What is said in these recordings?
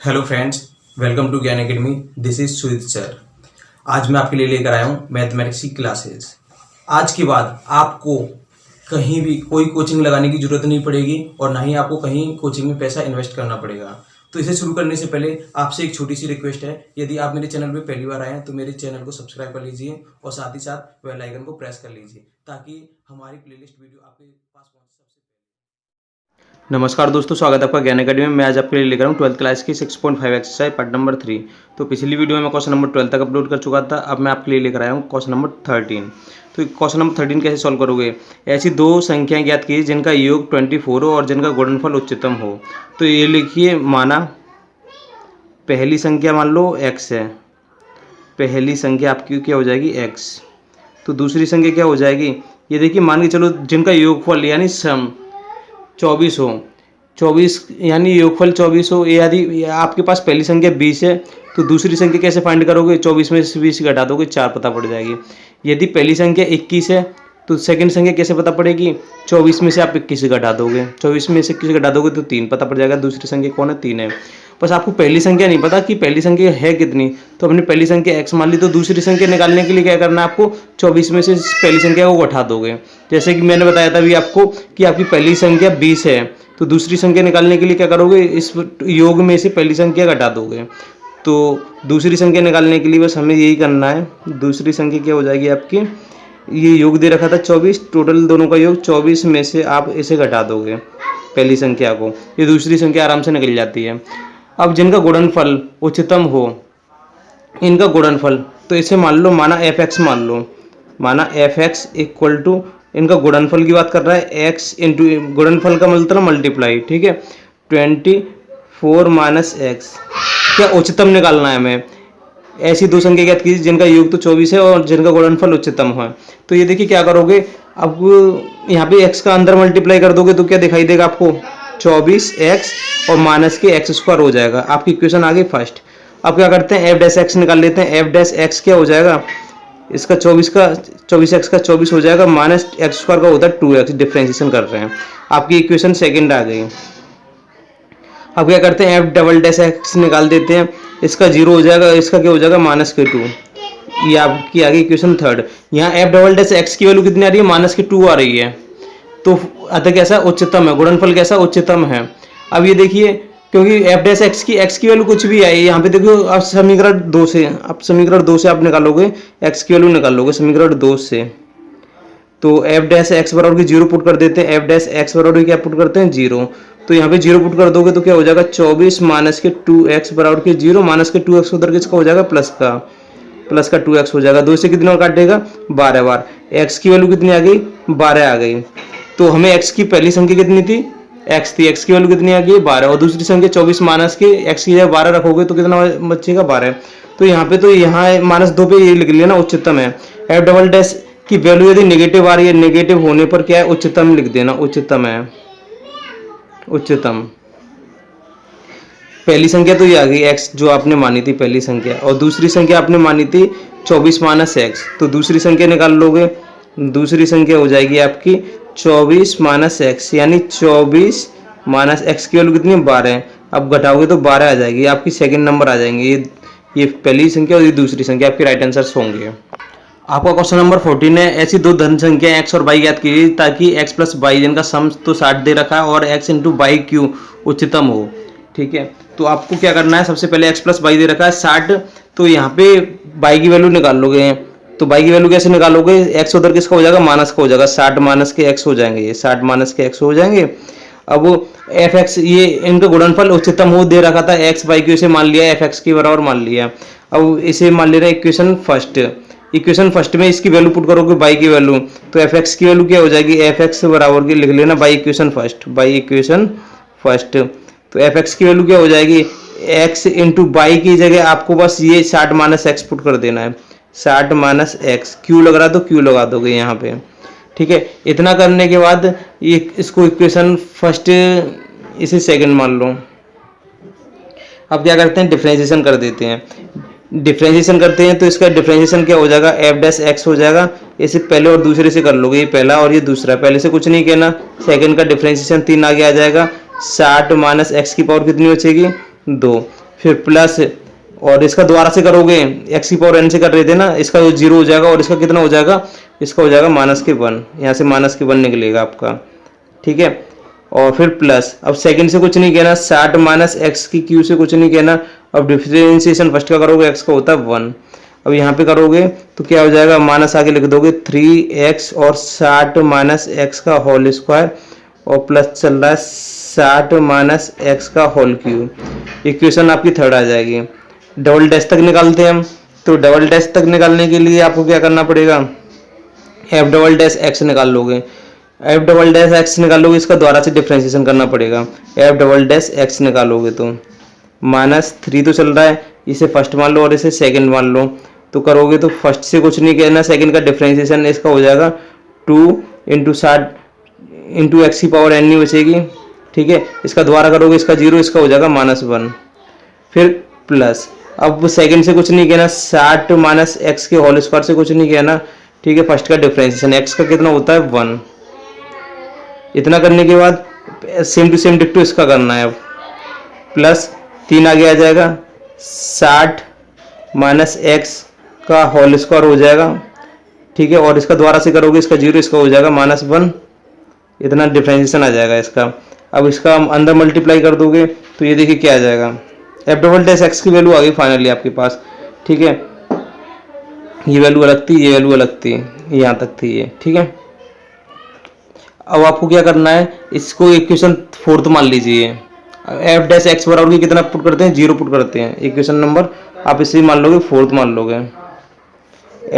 Hello friends, welcome to ज्ञान academy. This is Sujit sir. आज मैं आपके लिए लेकर आया हूँ मैथमेटिक्स की क्लासेस। आज के बाद आपको कहीं भी कोई कोचिंग लगाने की जरूरत नहीं पड़ेगी और ना ही आपको कहीं कोचिंग में पैसा इन्वेस्ट करना पड़ेगा। तो इसे शुरू करने से पहले आपसे एक छोटी सी रिक्वेस्ट है, यदि आप मेरे चैनल पर पहली बार आए हैं तो मेरे चैनल को सब्सक्राइब कर लीजिए और साथ ही साथ बेल आइकन को प्रेस कर लीजिए ताकि हमारी प्लेलिस्ट वीडियो आपके पास पहुंचे सबसे पहले। नमस्कार दोस्तों, स्वागत है आपका ज्ञान अकेडमी में। मैं आज आपके लिए लेकर हूँ 12th क्लास की 6.5 एक्सरसाइज पार्ट नंबर 3। तो पिछली वीडियो में क्वेश्चन नंबर 12 तक अपलोड कर चुका था। अब मैं आपके लिए लेकर आया हूँ क्वेश्चन नंबर 13। तो क्वेश्चन नंबर 13 कैसे सॉल्व करोगे? ऐसी दो संख्याएं ज्ञात कीजिए जिनका योग 24 हो और जिनका गुणनफल उच्चतम हो। तो ये लिखिए, माना पहली संख्या मान लो x है। पहली संख्या आपकी क्या हो जाएगी? x। तो दूसरी संख्या क्या हो जाएगी? ये देखिए, मान के चलो जिनका योगफल यानी सम 24 हो। 24 यानी योगफल 24 हो। यदि आपके पास पहली संख्या 20 है तो दूसरी संख्या कैसे फाइंड करोगे? 24 में से 20 घटा दोगे, 4 पता पड़ जाएगी। यदि पहली संख्या 21 है तो सेकंड संख्या कैसे पता पड़ेगी? 24 में से आप 21 घटा दोगे, 24 में से 21 घटा दोगे तो 3 पता पड़ जाएगा। दूसरी संख्या कौन है? 3 है। बस आपको पहली संख्या नहीं पता कि पहली संख्या है कितनी, तो अपनी पहली संख्या x मान ली। तो दूसरी संख्या निकालने के लिए क्या करना है आपको? 24 में से पहली संख्या को घटा दोगे। जैसे कि मैंने बताया था अभी आपको कि आपकी पहली संख्या 20 है तो दूसरी संख्या निकालने के लिए क्या करोगे? इस योग में से पहली संख्या घटा दोगे। तो दूसरी संख्या निकालने के लिए बस हमें यही करना है। दूसरी संख्या क्या हो जाएगी आपकी? ये योग दे रखा था 24, टोटल दोनों का योग 24 में से आप इसे घटा दोगे पहली संख्या को, ये दूसरी संख्या आराम से निकल जाती है। अब जिनका गुणनफल उच्चतम हो, इनका गुणनफल, तो इसे मान लो, माना f(x) मान लो, माना f(x) इक्वल टू, इनका गुणनफल की बात कर रहा है, x इंटू, गुणनफल का मतलब मल्टीप्लाई, ठीक है, 24 माइनस x। क्या उच्चतम निकालना है हमें? ऐसी दो संख्या ज्ञात कीजिए जिनका योग तो 24 है और जिनका गुणनफल उच्चतम है। तो ये देखिए क्या करोगे, अब यहाँ पे x का अंदर मल्टीप्लाई कर दोगे तो क्या दिखाई देगा आपको? 24x और माइनस के x² हो जाएगा। आपकी इक्वेशन आ गई फर्स्ट। अब क्या करते हैं, f' निकाल लेते हैं। f' क्या हो जाएगा? इसका 24x का 24 हो जाएगा, माइनस x² का होता है 2x। डिफरेंशिएशन कर रहे हैं। आपकी इक्वेशन सेकंड आ गई। अब क्या करते हैं, f'(x) निकाल देते हैं। इसका 0 हो जाएगा, इसका क्या हो जाएगा? माइनस के 2। ये आपकी आ गई इक्वेशन थर्ड। यहाँ f'(x) की वैल्यू कितनी आ रही है? माइनस के 2 आ रही है। तो अतः कैसा? उच्चतम है। गुणनफल कैसा? उच्चतम है। अब ये देखिए, क्योंकि f' की x की वैल्यू कुछ भी आई, यहाँ पे देखो आप समीकरण 2 से, आप निकालोगे x की वैल्यू निकालोगे समीकरण 2 से। तो f' बराबर की 0 पुट कर देते हैं। f' बराबर क्या पुट करते हैं? 0। तो यहाँ पे 0 पुट कर दोगे तो क्या हो जाएगा? 24 माइनस के 2x बराबर के 0। माइनस के 2x उधर किसका हो जाएगा? प्लस का 2x हो जाएगा। 2 से कितनी बार काटेगा? 12 बार। x की वैल्यू कितनी आ गई? 12 आ गई। तो हमें x की पहली संख्या कितनी थी? x थी। x की वैल्यू कितनी आ गई? 12। और दूसरी संख्या 24 माइनस के x की जगह 12 रखोगे तो कितना बचेगा? 12। तो यहाँ माइनस 2 पे ये लिख लिया ना, उच्चतम है। f' की वैल्यू यदि नेगेटिव आ रही है, नेगेटिव होने पर क्या है? उच्चतम लिख देना, उच्चतम है, उच्चतम। पहली संख्या तो ये आ गई x जो आपने मानी थी पहली संख्या, और दूसरी संख्या आपने मानी थी 24 माइनस x। तो दूसरी संख्या निकाल लोगे, दूसरी संख्या हो जाएगी आपकी 24 माइनस x, यानी 24 माइनस x की वैल्यू कितनी है? 12 है। अब घटाओगे तो 12 आ जाएगी, आपकी सेकंड नंबर आ जाएंगे। ये पहली संख्या और ये दूसरी संख्या आपके राइट आंसर होंगे। आपका क्वेश्चन नंबर 14 है, ऐसी दो धन संख्या x और y ज्ञात कीजिए ताकि x प्लस वाई जिनका सम तो 60 दे रखा है और x इंटू वाई क्यू उच्चतम हो। ठीक है, तो आपको क्या करना है, सबसे पहले x प्लस वाई दे रखा है 60। तो यहाँ पे y की वैल्यू निकाल लोगे। तो y की वैल्यू कैसे निकालोगे? x उधर किसका हो जाएगा? माइनस का हो जाएगा। 60 माइनस के x हो जाएंगे, ये 60 माइनस के x हो जाएंगे। अब f(x), ये इनका गुणनफल उच्चतम हो दे रखा था, x y क्यू से मान लिया, f(x) के बराबर मान लिया। अब इसे मान ले रहे हैं इक्वेशन फर्स्ट। इक्वेशन फर्स्ट में इसकी वैल्यू पुट करोगे y की वैल्यू, तो f(x) की वैल्यू क्या हो जाएगी? f(x) बराबर की लिख लेना बाई इक्वेशन फर्स्ट। तो f(x) की वैल्यू क्या हो जाएगी? x इंटू वाई की जगह आपको बस ये 60 माइनस एक्स पुट कर देना है। 60 माइनस एक्स, क्यू लग रहा तो क्यू लगा दोगे यहाँ पे। ठीक है, इतना करने के बाद ये इसको इक्वेशन फर्स्ट, इसे सेकंड मान लो। अब क्या करते हैं? डिफरेंशिएशन कर देते हैं। डिफरेंशिएशन करते हैं तो इसका डिफरेंशिएशन क्या हो जाएगा? f'(x) हो जाएगा। इसे पहले और दूसरे से कर लोगे, ये पहला और ये दूसरा। पहले से कुछ नहीं कहना, सेकंड का डिफरेंशिएशन 3 आगे आ जाएगा। 60 माइनस एक्स की पावर कितनी बचेगी? 2। फिर प्लस, और इसका दोबारा से करोगे, एक्स की पावर एन से कर रहे थे ना, इसका जो 0 हो जाएगा और इसका कितना हो जाएगा, इसका हो जाएगा -1, यहाँ से -1 निकलेगा आपका, ठीक है। और फिर प्लस, अब सेकंड से कुछ नहीं कहना, 60 माइनस एक्स की क्यू से कुछ नहीं कहना। अब डिफरेंशिएशन फर्स्ट का करोगे, एक्स का होता है 1। अब यहाँ पे करोगे तो क्या हो जाएगा, माइनस आगे लिख दोगे 3x और 60 माइनस एक्स का होल स्क्वायर, और प्लस चल रहा है 60 माइनस एक्स का होल क्यूब। इक्वेशन आपकी थर्ड आ जाएगी। डबल डैश तक निकालते हैं हम, तो डबल डैश तक निकालने के लिए आपको क्या करना पड़ेगा, एफ डबल डैश एक्स निकाल लोगे, एफ डबल डैश एक्स निकालोगे, इसका द्वारा से डिफ्रेंशिएशन करना पड़ेगा। एफ डबल डैश एक्स निकालोगे तो -3 तो चल रहा है, इसे फर्स्ट मान लो और इसे सेकंड मान लो, तो करोगे तो फर्स्ट से कुछ नहीं कहना, सेकंड का डिफ्रेंशिएशन इसका हो जाएगा 2 इंटू 60 इंटू एक्स की पावर एन नहीं बचेगी, ठीक है। इसका द्वारा करोगे, इसका 0, इसका हो जाएगा -1। फिर प्लस, अब सेकंड से कुछ नहीं कहना, 60 माइनस एक्स के होल स्क्वायर से कुछ नहीं कहना, ठीक है। फर्स्ट का डिफ्रेंशिएशन एक्स का कितना होता है 1। इतना करने के बाद सेम टू सेम डिक्टो इसका करना है। अब प्लस 3 आगे आ जाएगा, 60 माइनस एक्स का होल स्क्वायर हो जाएगा, ठीक है। और इसका द्वारा से करोगे, इसका 0, इसका हो जाएगा -1। इतना डिफ्रेंशिएशन आ जाएगा इसका। अब इसका अंदर मल्टीप्लाई कर दोगे तो ये देखिए क्या आ जाएगा, एफ डबल डैश एक्स की वैल्यू आ गई फाइनली आपके पास, ठीक है। ये वैल्यू अलग थी, ये वैल्यू अलग थी, यहाँ तक थी ये, ठीक है। अब आपको क्या करना है, इसको इक्वेशन फोर्थ मान लीजिए। एफ डैश एक्स बराबर की कितना पुट करते हैं, 0 पुट करते हैं। इक्वेशन नंबर आप इसे मान लोगे, फोर्थ मान लोगे।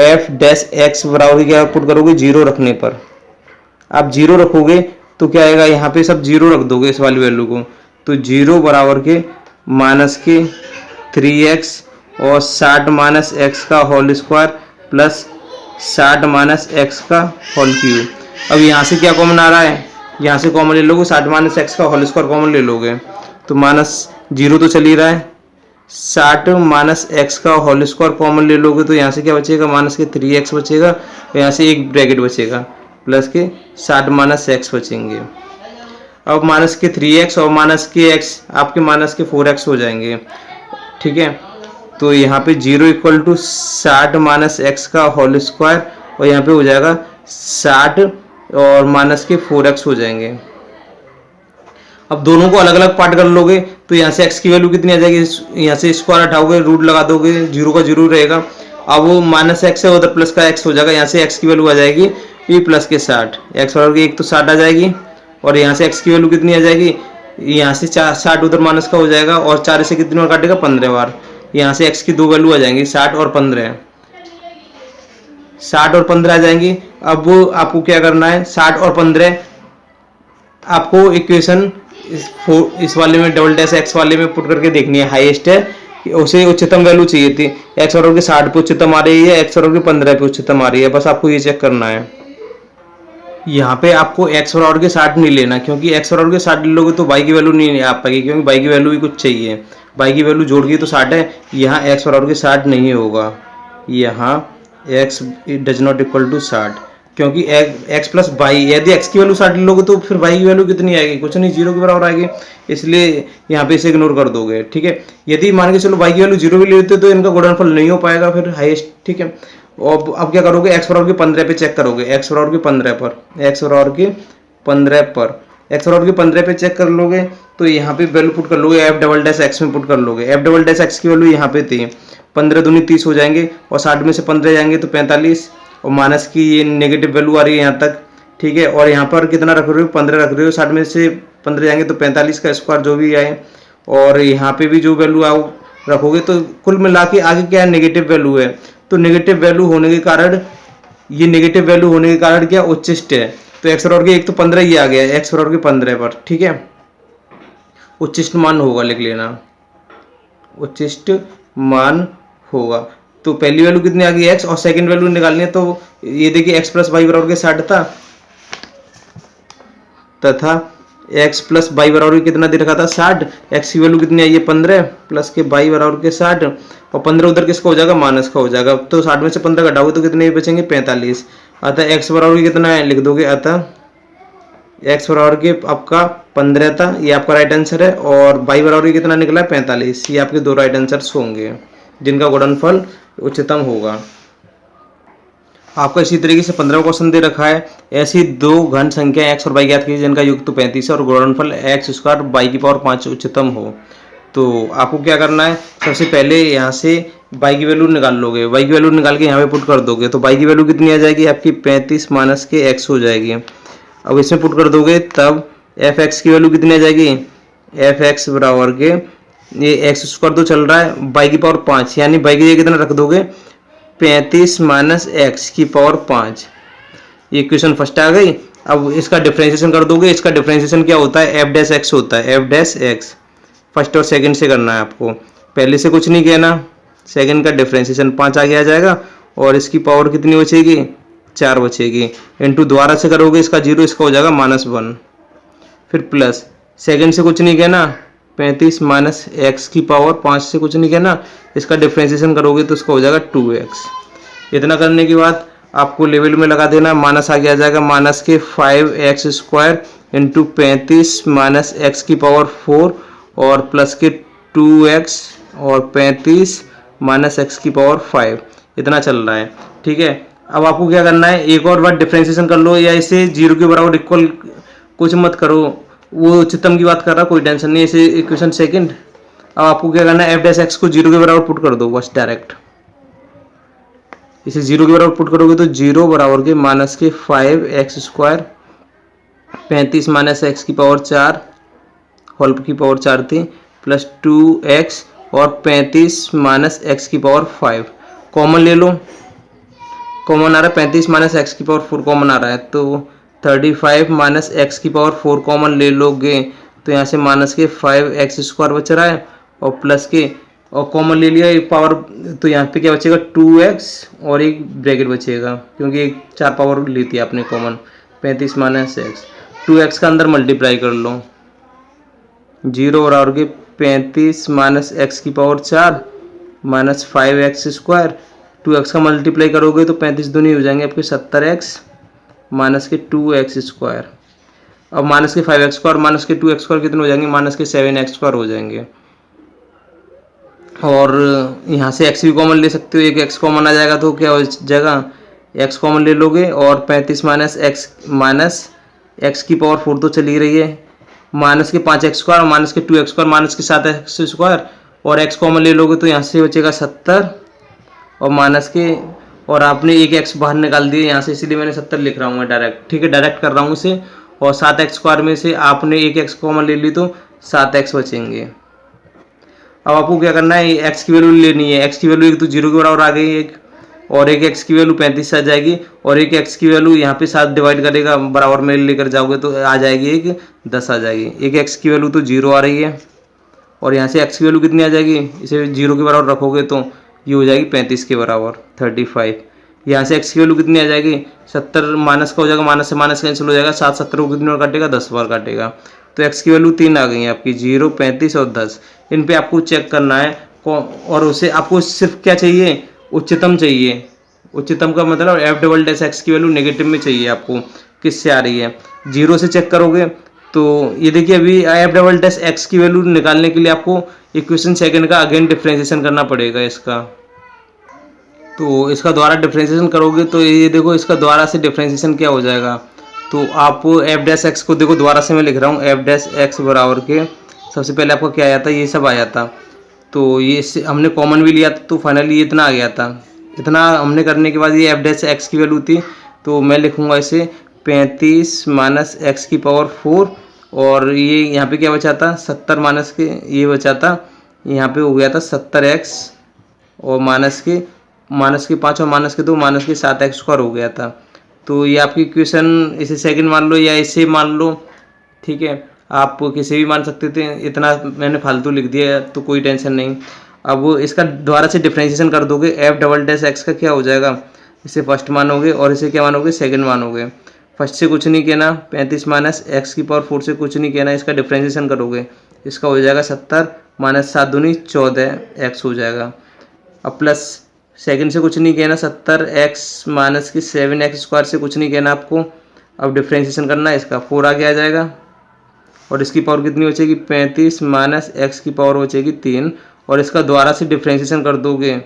एफ डैश एक्स बराबर की क्या पुट करोगे, 0 रखने पर। आप 0 रखोगे तो क्या आएगा, यहाँ पे सब 0 रख दोगे इस वाली वैल्यू को, तो 0 बराबर के -3x और 60 माइनस एक्स का whole square plus 60 minus X का होल क्यूब। अब यहाँ से क्या कॉमन आ रहा है, यहाँ से कॉमन ले लोगे, 60 माइनस एक्स का होल स्क्वायर कॉमन ले लोगे, तो -0 तो चल ही रहा है, 60 माइनस एक्स का होल स्क्वायर कॉमन ले लोगे तो यहाँ से क्या बचेगा, -3x बचेगा, और यहाँ से एक ब्रैकेट बचेगा, प्लस के 60 माइनस एक्स बचेंगे। अब -3x और -x आपके -4x हो जाएंगे, ठीक है। तो यहाँ पे 0 = 60 माइनस एक्स का होल स्क्वायर, और यहाँ पे हो जाएगा 60 और -4x हो जाएंगे। अब दोनों को अलग अलग पार्ट कर लोगे तो यहाँ से x की वैल्यू कितनी आ जाएगी, यहाँ से स्क्वायर हटाओगे, रूट लगा दोगे, 0 का 0 रहेगा। अब वो -x है, उधर प्लस का x हो जाएगा, यहाँ से x की वैल्यू आ जाएगी ये प्लस के 60, x बराबर की 1 तो 60 आ जाएगी, और यहाँ से x की वैल्यू कितनी आ जाएगी, यहाँ से 60 उधर माइनस का हो जाएगा, और 4 से कितनी बार काटेगा, 15 बार। यहाँ से x की 2 वैल्यू आ जाएंगी, 60 और 15, 60 और 15 आ जाएंगी। अब आपको क्या करना है, 60 और 15 आपको इक्वेशन इस वाले में डबल डैश एक्स वाले में पुट करके देखनी है, हाईएस्ट है, उसे उच्चतम वैल्यू चाहिए थी, एक्स बराबर के 60 पे उच्चतम आ रही है, एक्स बराबर के 15 पे उच्चतम आ रही है, बस आपको ये चेक करना है। यहाँ पे आपको x बराबर के 60 नहीं लेना, क्योंकि x बराबर के 60 ले लोगे तो y की वैल्यू नहीं आ पाएगी, क्योंकि y की वैल्यू भी कुछ चाहिए, y की वैल्यू जोड़ गई तो 60 है, यहाँ x बराबर के 60 नहीं होगा, यहाँ x does not equal to 60, क्योंकि x प्लस वाई, यदि x की वैल्यू 60 ले लोगे तो फिर y की वैल्यू कितनी आएगी, कुछ नहीं, 0 के बराबर आएगी, इसलिए यहाँ पे इसे इग्नोर कर दोगे, ठीक है। यदि मान के चलो y की वैल्यू 0 भी लेते तो इनका गुणनफल नहीं हो पाएगा फिर हाईएस्ट, ठीक है। और अब क्या करोगे, x बराबर के 15 पे चेक करोगे, x बराबर के 15 पर, x बराबर के 15 पर, x बराबर के 15 पे चेक कर लोगे तो यहाँ पे वैल्यू पुट कर लोगे, f डबल डैश x में पुट कर लोगे, f डबल डैश x की वैल्यू यहाँ पे थी, 15 दूनी 30 हो जाएंगे, और 60 में से 15 जाएंगे तो 45, और माइनस की ये नेगेटिव वैल्यू आ रही है यहाँ तक, ठीक है। और यहाँ पर कितना रख रहे हो, 15 रख रहे हो, 60 में से 15 जाएंगे तो 45 का स्क्वायर जो भी आए, और यहाँ पे भी जो वैल्यू आओ रखोगे, तो कुल मिला के आगे क्या है, नेगेटिव वैल्यू है, तो नेगेटिव वैल्यू होने के कारण, ये नेगेटिव वैल्यू होने के कारण क्या उच्चिष्ट है, तो x बराबर के 1 तो 15 ये आ गया, x बराबर के 15 पर, ठीक है, उच्चिष्ट मान होगा, लिख लेना, उच्चिष्ट मान होगा। तो पहली वैल्यू कितनी आ गई x, और सेकंड वैल्यू निकालनी है, तो ये देखिए x प्लस वाई बराबर के 60 था, तथा x प्लस वाई बराबर कितना दे रखा था 60, x की वैल्यू कितनी आई है 15 प्लस के वाई बराबर के 60, और 15 उधर किसका हो जाएगा, माइनस का हो जाएगा, तो 60 में से 15 घटाओगे तो कितने बचेंगे, 45, अतः x बराबर कितना है लिख दोगे, अतः एक्स बराबर के आपका 15 था, ये आपका राइट आंसर है। और वाई बराबर के कितना निकला है 45। ये आपके दो राइट आंसर्स होंगे जिनका गुणनफल उच्चतम होगा। आपको इसी तरीके से 15 क्वेश्चन दे रखा है। ऐसी दो घन संख्या एक्स और वाई ज्ञात कीजिए जिनका युक्त 35 है और गुणनफल एक्स स्क्वायर वाई की पावर 5 उच्चतम हो। तो आपको क्या करना है, सबसे पहले यहाँ से वाई की वैल्यू निकाल लोगे, वाई की वैल्यू निकाल के यहाँ पे पुट कर दोगे तो वाई की वैल्यू कितनी आ जाएगी आपकी 35 माइनस के एक्स हो जाएगी। अब इसमें पुट कर दोगे तब एफ एक्स की वैल्यू कितनी आ जाएगी, एफ एक्स बराबर के ये एक्स स्क्वायर तो चल रहा है वाई की पावर 5, यानी वाई की जगह कितना रख दोगे 35 माइनस एक्स की पावर 5। ये इक्वेशन फर्स्ट आ गई। अब इसका डिफरेंशिएशन कर दोगे, इसका डिफरेंशिएशन क्या होता है, एफ डैश एक्स होता है, एफ डैश एक्स फर्स्ट और सेकंड से करना है आपको, पहले से कुछ नहीं कहना। सेकंड का डिफरेंशिएशन 5 आगे आ जाएगा और इसकी पावर कितनी बचेगी 4 बचेगी। इनटू दोबारा से करोगे इसका 0, इसका हो जाएगा -1, फिर प्लस सेकंड से कुछ नहीं कहना 35 माइनस एक्स की पावर 5 से कुछ नहीं कहना, इसका डिफरेंशिएशन करोगे तो इसका हो जाएगा 2x। इतना करने के बाद आपको लेवल में लगा देना, माइनस आगे आ जाएगा माइनस के 5x square into 35 minus x की पावर 4 और प्लस के 2x और 35 माइनस एक्स की पावर 5। इतना चल रहा है, ठीक है। अब आपको क्या करना है, एक और बार डिफरेंशिएशन कर लो या इसे 0 के बराबर इक्वल कुछ मत करो, वो उच्चतम की बात कर रहा, कोई टेंशन नहीं, इसे इक्वेशन सेकंड। अब आपको क्या करना है, एफ डैश एक्स को 0 के बराबर पुट कर दो बस डायरेक्ट। इसे 0 के बराबर पुट करोगे तो 0 बराबर के माइनस के 5x स्क्वायर 35 माइनस एक्स की पावर 4 होल की पावर 4 थी प्लस 2x और 35 माइनस एक्स की पावर 5 कॉमन ले लो। कॉमन आ रहा है 35 माइनस एक्स की पावर 4 कॉमन आ रहा है, तो 35 माइनस एक्स की पावर 4 कॉमन ले लोगे तो यहाँ से माइनस के 5x स्क्वायर बच रहा है और प्लस के और कॉमन ले लिया एक पावर, तो यहाँ पे क्या बचेगा 2x और एक ब्रैकेट बचेगा क्योंकि एक 4 पावर ली थी आपने कॉमन। 35 माइनस एक्स 2x का अंदर मल्टीप्लाई कर लो, 0 बराबर के 35 माइनस एक्स की power 4 minus 5x square, 2x का मल्टीप्लाई करोगे तो 35 दूनी हो जाएंगे आपके 70x माइनस के 2x स्क्वायर। अब माइनस के 5x स्क्वायर माइनस के 2x स्क्वायर कितने हो जाएंगे, माइनस के 7x स्क्वायर हो जाएंगे। और यहाँ से x भी कॉमन ले सकते हो, एक x कॉमन आ जाएगा तो क्या हो जाएगा, x कॉमन ले लोगे और 35 माइनस x की पावर 4 तो चली रही है, माइनस के 5x स्क्वायर माइनस के 2x स्क्वायर माइनस के 7x स्क्वायर और x कॉमन ले लोगे तो यहाँ से बचेगा 70 और माइनस के, और आपने एक x बाहर निकाल दिया यहाँ से, इसलिए मैंने 70 लिख रहा हूँ मैं डायरेक्ट, ठीक है, डायरेक्ट कर रहा हूँ इसे। और 7x स्क्वायर में से आपने एक x कॉमन ले ली तो 7x बचेंगे। अब आपको क्या करना है, x की वैल्यू लेनी है, x की वैल्यू एक तो 0 के बराबर आ गई एक, और एक x की वैल्यू 35 आ जाएगी और एक x की वैल्यू यहाँ पे 7 डिवाइड करेगा बराबर में लेकर जाओगे तो आ जाएगी एक 10 आ जाएगी। एक x की वैल्यू तो 0 आ रही है और यहाँ से x की वैल्यू कितनी आ जाएगी, इसे 0 के बराबर रखोगे तो ये हो जाएगी 35 के बराबर 35। यहाँ से x की वैल्यू कितनी आ जाएगी 70, माइनस का हो जाएगा, माइनस से माइनस कैंसिल हो जाएगा, 7 70 को कितनी बार काटेगा 10 बार काटेगा, तो x की वैल्यू 3 आ गई है आपकी, 0 35 और 10। इन पे आपको चेक करना है और उसे आपको सिर्फ क्या चाहिए, उच्चतम चाहिए। उच्चतम का मतलब एफ डबल डैश एक्स की वैल्यू नेगेटिव में चाहिए आपको, किससे आ रही है 0 से चेक करोगे तो ये देखिए अभी एफ डबल डैश एक्स की वैल्यू निकालने के लिए आपको इक्वेशन सेकंड का अगेन डिफरेंशिएशन करना पड़ेगा इसका। तो इसका द्वारा डिफरेंशिएशन करोगे तो ये देखो इसका द्वारा से डिफरेंशिएशन क्या हो जाएगा, तो आप एफ डैश एक्स को देखो द्वारा से मैं लिख रहा हूँ, एफ डैश एक्स बराबर के सबसे पहले आपको क्या आया था, ये सब आया था, तो ये हमने कॉमन भी लिया था तो फाइनली ये इतना आ गया था। इतना हमने करने के बाद ये एफ डैश एक्स की वैल्यू थी तो मैं लिखूँगा इसे 35 माइनस एक्स की पावर 4 और ये यहाँ पे क्या बचा था 70 माइनस के ये बचा था, यहाँ पे हो गया था 70x और माइनस के 5 और माइनस के 2 माइनस के 7x स्क्वायर हो गया था। तो ये आपकी इक्वेशन, इसे सेकंड मान लो या इसे मान लो, ठीक है, आप किसी भी मान सकते थे, इतना मैंने फालतू लिख दिया तो कोई टेंशन नहीं। अब इसका दोबारा से डिफरेंशिएशन कर दोगे, एफ डबल डैश एक्स का क्या हो जाएगा, इसे फर्स्ट मानोगे और इसे क्या मानोगे सेकंड मानोगे। फर्स्ट से कुछ नहीं कहना, 35 माइनस एक्स की पावर 4 से कुछ नहीं कहना, इसका डिफरेंशिएशन करोगे, इसका हो जाएगा 70 माइनस 7 दूनी 14x हो जाएगा। अब प्लस सेकंड से कुछ नहीं कहना, 70x माइनस की 7x स्क्वायर से कुछ नहीं कहना आपको, अब डिफ्रेंशिएशन करना है इसका, 4 आगे आ जाएगा और इसकी पावर कितनी बचेगी 35 माइनस एक्स की पावर बचेगी 3 और इसका दोबारा से डिफ्रेंशिएशन कर दोगे,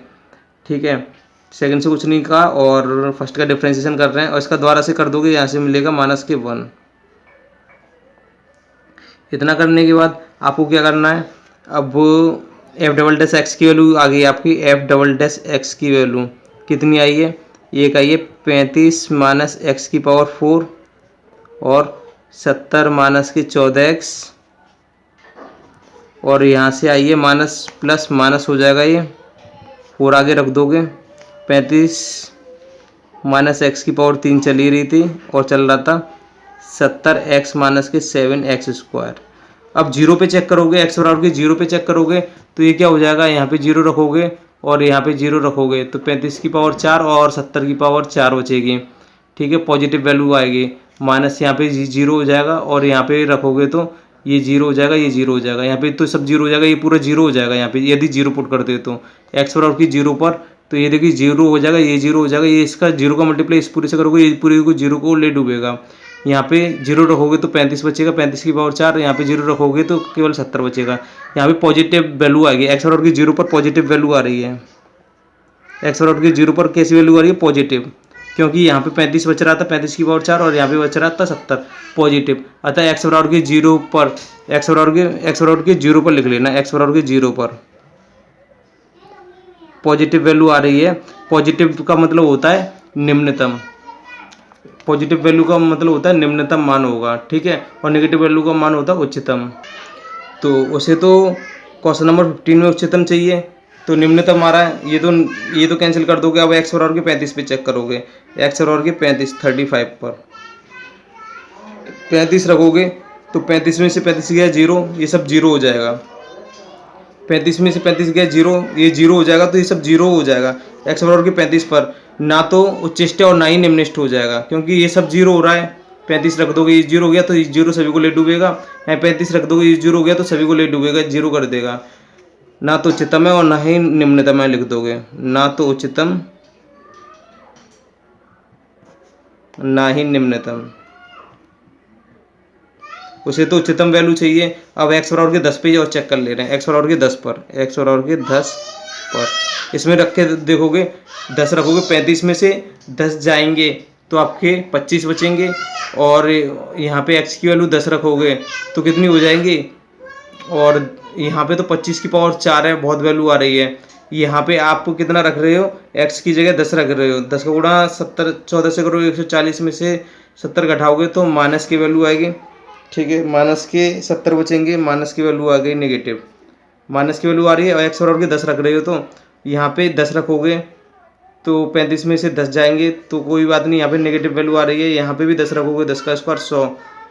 ठीक है। सेकंड से कुछ नहीं कहा और फर्स्ट का डिफ्रेंशिएशन कर रहे हैं और इसका दोबारा से कर दोगे, यहाँ से मिलेगा -1। इतना करने के बाद आपको क्या करना है, अब एफ डबल डैश एक्स की वैल्यू आ गई आपकी, एफ डबल डैश एक्स की वैल्यू कितनी आई है, एक आई है 35 माइनस एक्स की पावर 4 और 70 माइनस की 14x और यहाँ से आई है माइनस प्लस माइनस हो जाएगा, ये 4 आगे रख दोगे, 35 माइनस एक्स की पावर 3 चली रही थी और चल रहा था 70x माइनस के 7x²। अब जीरो पे चेक करोगे, एक्स बराबर के जीरो पे चेक करोगे तो ये क्या हो जाएगा, यहाँ पे जीरो रखोगे और यहाँ पे जीरो रखोगे तो 35 की पावर 4 और 70 की पावर 4 बचेगी, ठीक है। पॉजिटिव वैल्यू आएगी, माइनस यहाँ पे जीरो हो जाएगा और यहाँ पे रखोगे तो ये जीरो हो जाएगा, ये जीरो हो जाएगा, यहाँ पे तो सब जीरो हो जाएगा, ये पूरा जीरो हो जाएगा यहाँ पे यदि जीरो पुट करते तो एक्स बराबर की जीरो पर, तो ये देखिए जीरो हो जाएगा, ये जीरो हो जाएगा, ये इसका जीरो का मल्टीप्लाई इस पूरे से करोगे, ये पूरे को जीरो को ले डूबेगा। यहाँ पे जीरो रखोगे तो 35 बचेगा, 35 की पावर 4, यहाँ पे जीरो रखोगे तो केवल 70 बचेगा। यहाँ पे पॉजिटिव वैल्यू आएगी, एक्स बराबर की जीरो पर पॉजिटिव वैल्यू आ रही है, एक्स बराबर की जीरो पर कैसी वैल्यू आ रही है, पॉजिटिव, क्योंकि यहाँ पे 35 बच रहा था, 35 की पावर 4 और यहाँ पे बच रहा था 70 पॉजिटिव। अतः एक्स बराबर की जीरो पर, एक्स बराबर की जीरो पर लिख लेना, एक्स बराबर की जीरो पर पॉजिटिव वैल्यू आ रही है। पॉजिटिव का मतलब होता है निम्नतम, पॉजिटिव वैल्यू का मतलब होता है निम्नतम मान होगा, ठीक है, और नेगेटिव वैल्यू का मान होता है उच्चतम। तो उसे तो क्वेश्चन नंबर 15 में उच्चतम चाहिए, तो निम्नतम आ रहा है, ये तो कैंसिल कर दोगे। अब एक्स बराबर के 35 पे चेक करोगे, एक्स बराबर के 35 पर 35 रखोगे तो 35 में से 35 गया जीरो, ये सब जीरो हो जाएगा, 35 में से 35 गया जीरो, ये जीरो हो जाएगा, तो ये सब जीरो हो जाएगा। एक्स बराबर के 35 पर ना तो उच्चिष्ट और ना ही निम्निष्ठ हो जाएगा, क्योंकि ये सब जीरो हो रहा है। 35 रख दोगे, ये जीरो हो गया तो ये जीरो सभी को ले डूबेगा, 35 रख दोगे, ये जीरो हो गया तो सभी को ले डूबेगा, जीरो कर देगा। ना तो उच्चतम है और ना ही निम्नतम है, लिख दोगे, ना तो उच्चतम ना ही निम्नतम। उसे तो उच्चतम वैल्यू चाहिए। अब एक्स बराबर के 10 पे और चेक कर ले रहे हैं, एक्स बराबर के 10 पर, एक्स बराबर के 10 पर इसमें रख के देखोगे, 10 रखोगे, 35 में से 10 जाएंगे तो आपके 25 बचेंगे और यहाँ पे x की वैल्यू 10 रखोगे तो कितनी हो जाएंगी, और यहाँ पे तो 25 की पावर 4 है, बहुत वैल्यू आ रही है। यहाँ पे आप कितना रख रहे हो, x की जगह 10 रख रहे हो, 10 का गुणा 70 14 से करोगे, 140 में से 70 घटाओगे तो माइनस की वैल्यू आएगी, ठीक है, माइनस के 70 बचेंगे, माइनस की वैल्यू आ गई नेगेटिव, माइनस की वैल्यू आ रही है। और एक्स बराबर के 10 रख रहे हो तो यहाँ पे 10 रखोगे तो 35 में से 10 जाएंगे तो कोई बात नहीं, यहाँ पे नेगेटिव वैल्यू आ रही है। यहाँ पे भी 10 रखोगे, 10 का स्क्वायर 100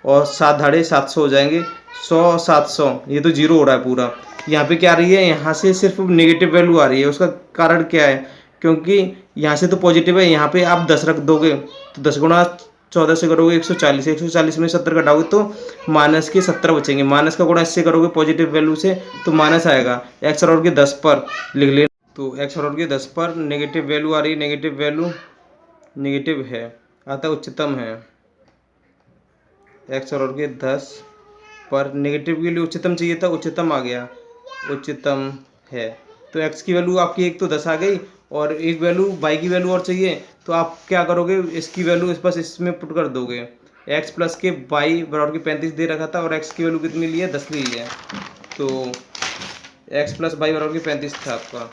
और 7 धाड़े 700 हो जाएंगे, 100 700, ये तो जीरो हो रहा है पूरा। यहाँ पे क्या आ रही है, यहाँ से सिर्फ नेगेटिव वैल्यू आ रही है। उसका कारण क्या है, क्योंकि यहाँ से तो पॉजिटिव है, यहाँ पे आप 10 रख दोगे तो 10 गुणा 14 से करोगे 140, 140 में 70 घटाओगे तो माइनस के 70 बचेंगे, माइनस का गुणा इससे करोगे पॉजिटिव वैल्यू से तो माइनस आएगा। एक्स बराबर के 10 पर लिख लेना, तो एक्स बराबर के 10 पर नेगेटिव वैल्यू आ रही है, नेगेटिव वैल्यू नेगेटिव है, अतः उच्चतम है। एक्स बराबर के 10 पर नेगेटिव के लिए उच्चतम चाहिए था, उच्चतम आ गया, उच्चतम है। तो एक्स की वैल्यू आपकी एक तो 10 आ गई और एक वैल्यू वाई की वैल्यू और चाहिए, तो आप क्या करोगे, इसकी वैल्यू इस बस इसमें पुट कर दोगे। एक्स प्लस के वाई बराबर के 35 दे रखा था और एक्स की वैल्यू कितनी ली है, 10 ली है, तो एक्स प्लस वाई बराबर के 35 था आपका।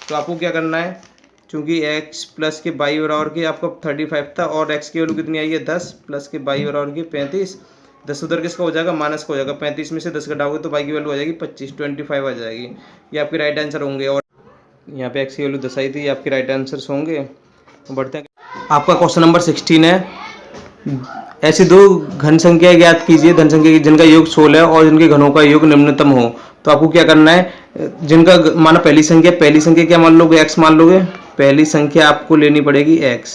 तो आपको क्या करना है, चूँकि एक्स प्लस के वाई बराबर के आपका 35 था और एक्स की वैल्यू कितनी आई है 10 प्लस के वाई बराबर के 35, 10 उधर किसका हो जाएगा, माइनस का हो जाएगा, 35 में से 10 घटाओगे तो वाई की वैल्यू आ जाएगी 25 आ जाएगी। ये आपके राइट आंसर होंगे। और यहाँ पे एक्स की वैल्यू 10 आई थी, ये आपके राइट आंसर्स होंगे। बढ़ते हैं, आपका क्वेश्चन नंबर 16 है। ऐसी दो घन संख्या ज्ञात कीजिए, धन संख्या जिनका योग 16 है और जिनके घनों का योग निम्नतम हो। तो आपको क्या करना है, जिनका माना पहली संख्या क्या मान लोगे, x मान लोगे, पहली संख्या आपको लेनी पड़ेगी x।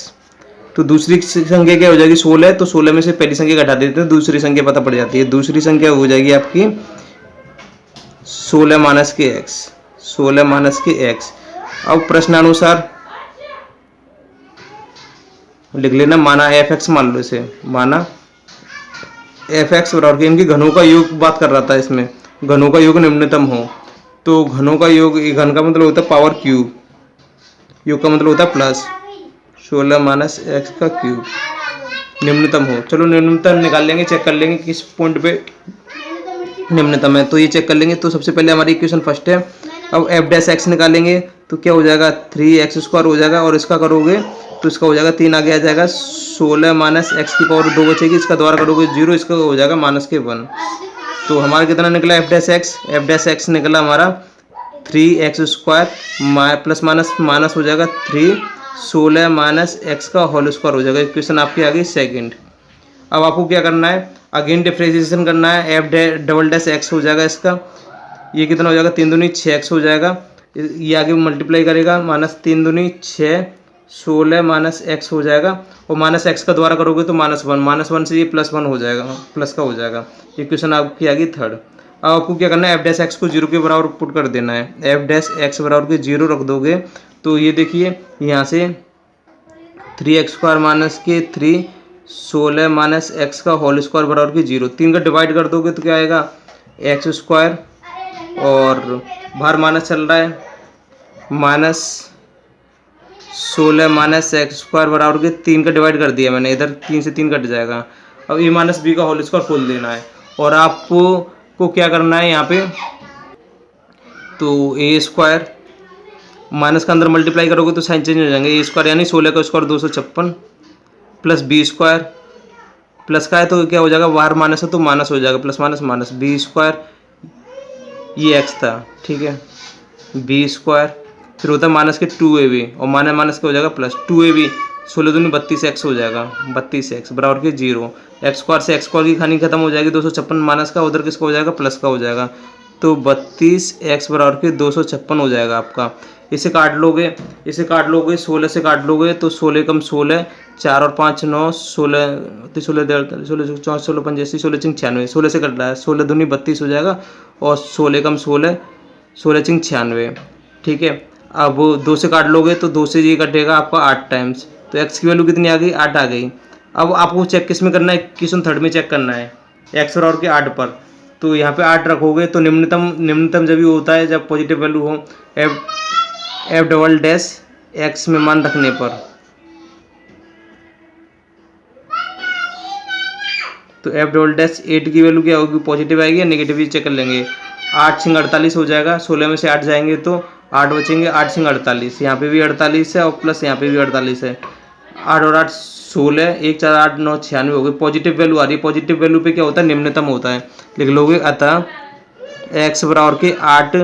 तो दूसरी संख्या क्या हो जाएगी 16, तो 16 में से पहली संख्या घटा देते हैं, दूसरी संख्या पता पड़ जाती है। दूसरी संख्या हो जाएगी आपकी 16 माइनस के x, 16 माइनस के x। अब प्रश्नानुसार लिख लेना, माना fx मान लो इसे, माना एफ एक्स बराबर के इनके घनों का योग बात कर रहा था, इसमें घनों का योग निम्नतम हो, तो घनों का योग, घन का मतलब होता है पावर क्यूब, योग का मतलब होता है प्लस 16 माइनस एक्स का क्यूब, निम्नतम हो। चलो निम्नतम निकाल लेंगे, चेक कर लेंगे किस पॉइंट पे निम्नतम है, तो ये चेक कर लेंगे। तो सबसे पहले हमारी इक्वेशन फर्स्ट है। अब एफ डैश एक्स निकालेंगे तो क्या हो जाएगा, 3x² हो जाएगा, और इसका करोगे तो इसका हो जाएगा 3 आगे आ जाएगा, 16 माइनस एक्स की पावर 2 बचेगी, इसका द्वारा करोगे 0, इसका हो जाएगा -1। तो हमारा कितना निकला F dash x, F dash x निकला हमारा 3x² प्लस माइनस हो जाएगा 3, 16 माइनस एक्स का होल स्क्वायर हो जाएगा। इक्वेशन आपकी आ गई सेकेंड। अब आपको क्या करना है, अगेन डिफरेंशिएशन करना है, एफ डबल डैश एक्स हो जाएगा इसका, ये कितना हो जाएगा 3 दूनी 6x हो जाएगा, ये आगे मल्टीप्लाई करेगा, -3 दूनी 6, 16 माइनस एक्स हो जाएगा, और माइनस एक्स का द्वारा करोगे तो -1 से ये +1 हो जाएगा, प्लस का हो जाएगा। इक्वेशन आपकी आ गई थर्ड। अब आपको क्या करना है, एफ डैश एक्स को 0 के बराबर पुट कर देना है, एफ डैश एक्स बराबर के 0 रख दोगे तो ये देखिए यहाँ से 3x² माइनस के 3, 16 माइनस एक्स का होल स्क्वायर बराबर की 0, 3 का डिवाइड कर दोगे तो क्या आएगा x², और बाहर माइनस चल रहा है, -16 माइनस x² बराबर के 3 का डिवाइड कर दिया मैंने, इधर 3 से 3 कट जाएगा। अब a माइनस बी का होल स्क्वायर खोल देना है, और आपको क्या करना है यहाँ पे, तो a² माइनस का अंदर मल्टीप्लाई करोगे तो साइन चेंज हो जाएंगे, a² यानी 16 का स्क्वायर 256 प्लस b² प्लस का है तो क्या हो जाएगा, बाहर माइनस है तो माइनस हो जाएगा, प्लस माइनस b², ये x था, ठीक है, b², फिर होता है माइनस के 2ab, और माइनस का हो जाएगा प्लस 2ab, 16 दूनी 32x हो जाएगा, 32x बराबर के 0, x² से x² की खानी खत्म हो जाएगी, 256 माइनस का, उधर किसका हो जाएगा प्लस का हो जाएगा, तो 32x बराबर के 256 हो जाएगा आपका। इसे काट लोगे 16 से काट लोगे तो 16 कम 16, 4 और 5 9, 16 16 16 16 85, 16 चिंग 96, 16 से कट रहा है, 16 दूनी 32 हो जाएगा, और 16 कम 16, 16 चिंग 96, ठीक है। अब 2 से काट लोगे तो 2 से ये कटेगा आपका 8 टाइम्स, तो x की वैल्यू कितनी आ गई, 8 आ गई। अब आपको चेक किस में करना है, क्वेश्चन थर्ड में चेक करना है, x बराबर के 8 पर, तो यहाँ पे 8 रखोगे तो निम्नतम जब भी होता है जब पॉजिटिव वैल्यू हो, एफ डबल डैश एक्स में मान रखने पर, तो एफ डबल डैश 8 की वैल्यू क्या होगी, पॉजिटिव आएगी या नेगेटिव, चेक कर लेंगे। 8 सिंग 48 हो जाएगा, 16 में से 8 जाएंगे तो 8 बचेंगे, 8 सिंग 48, यहाँ पे भी 48 है और प्लस यहाँ पे भी 48 है, 8 और 8 16, 1 4 8 9 96 हो गई, पॉजिटिव वैल्यू आ रही है। पॉजिटिव वैल्यू पे क्या होता है, निम्नतम होता है, लिख लोगे अतः x बराबर के 8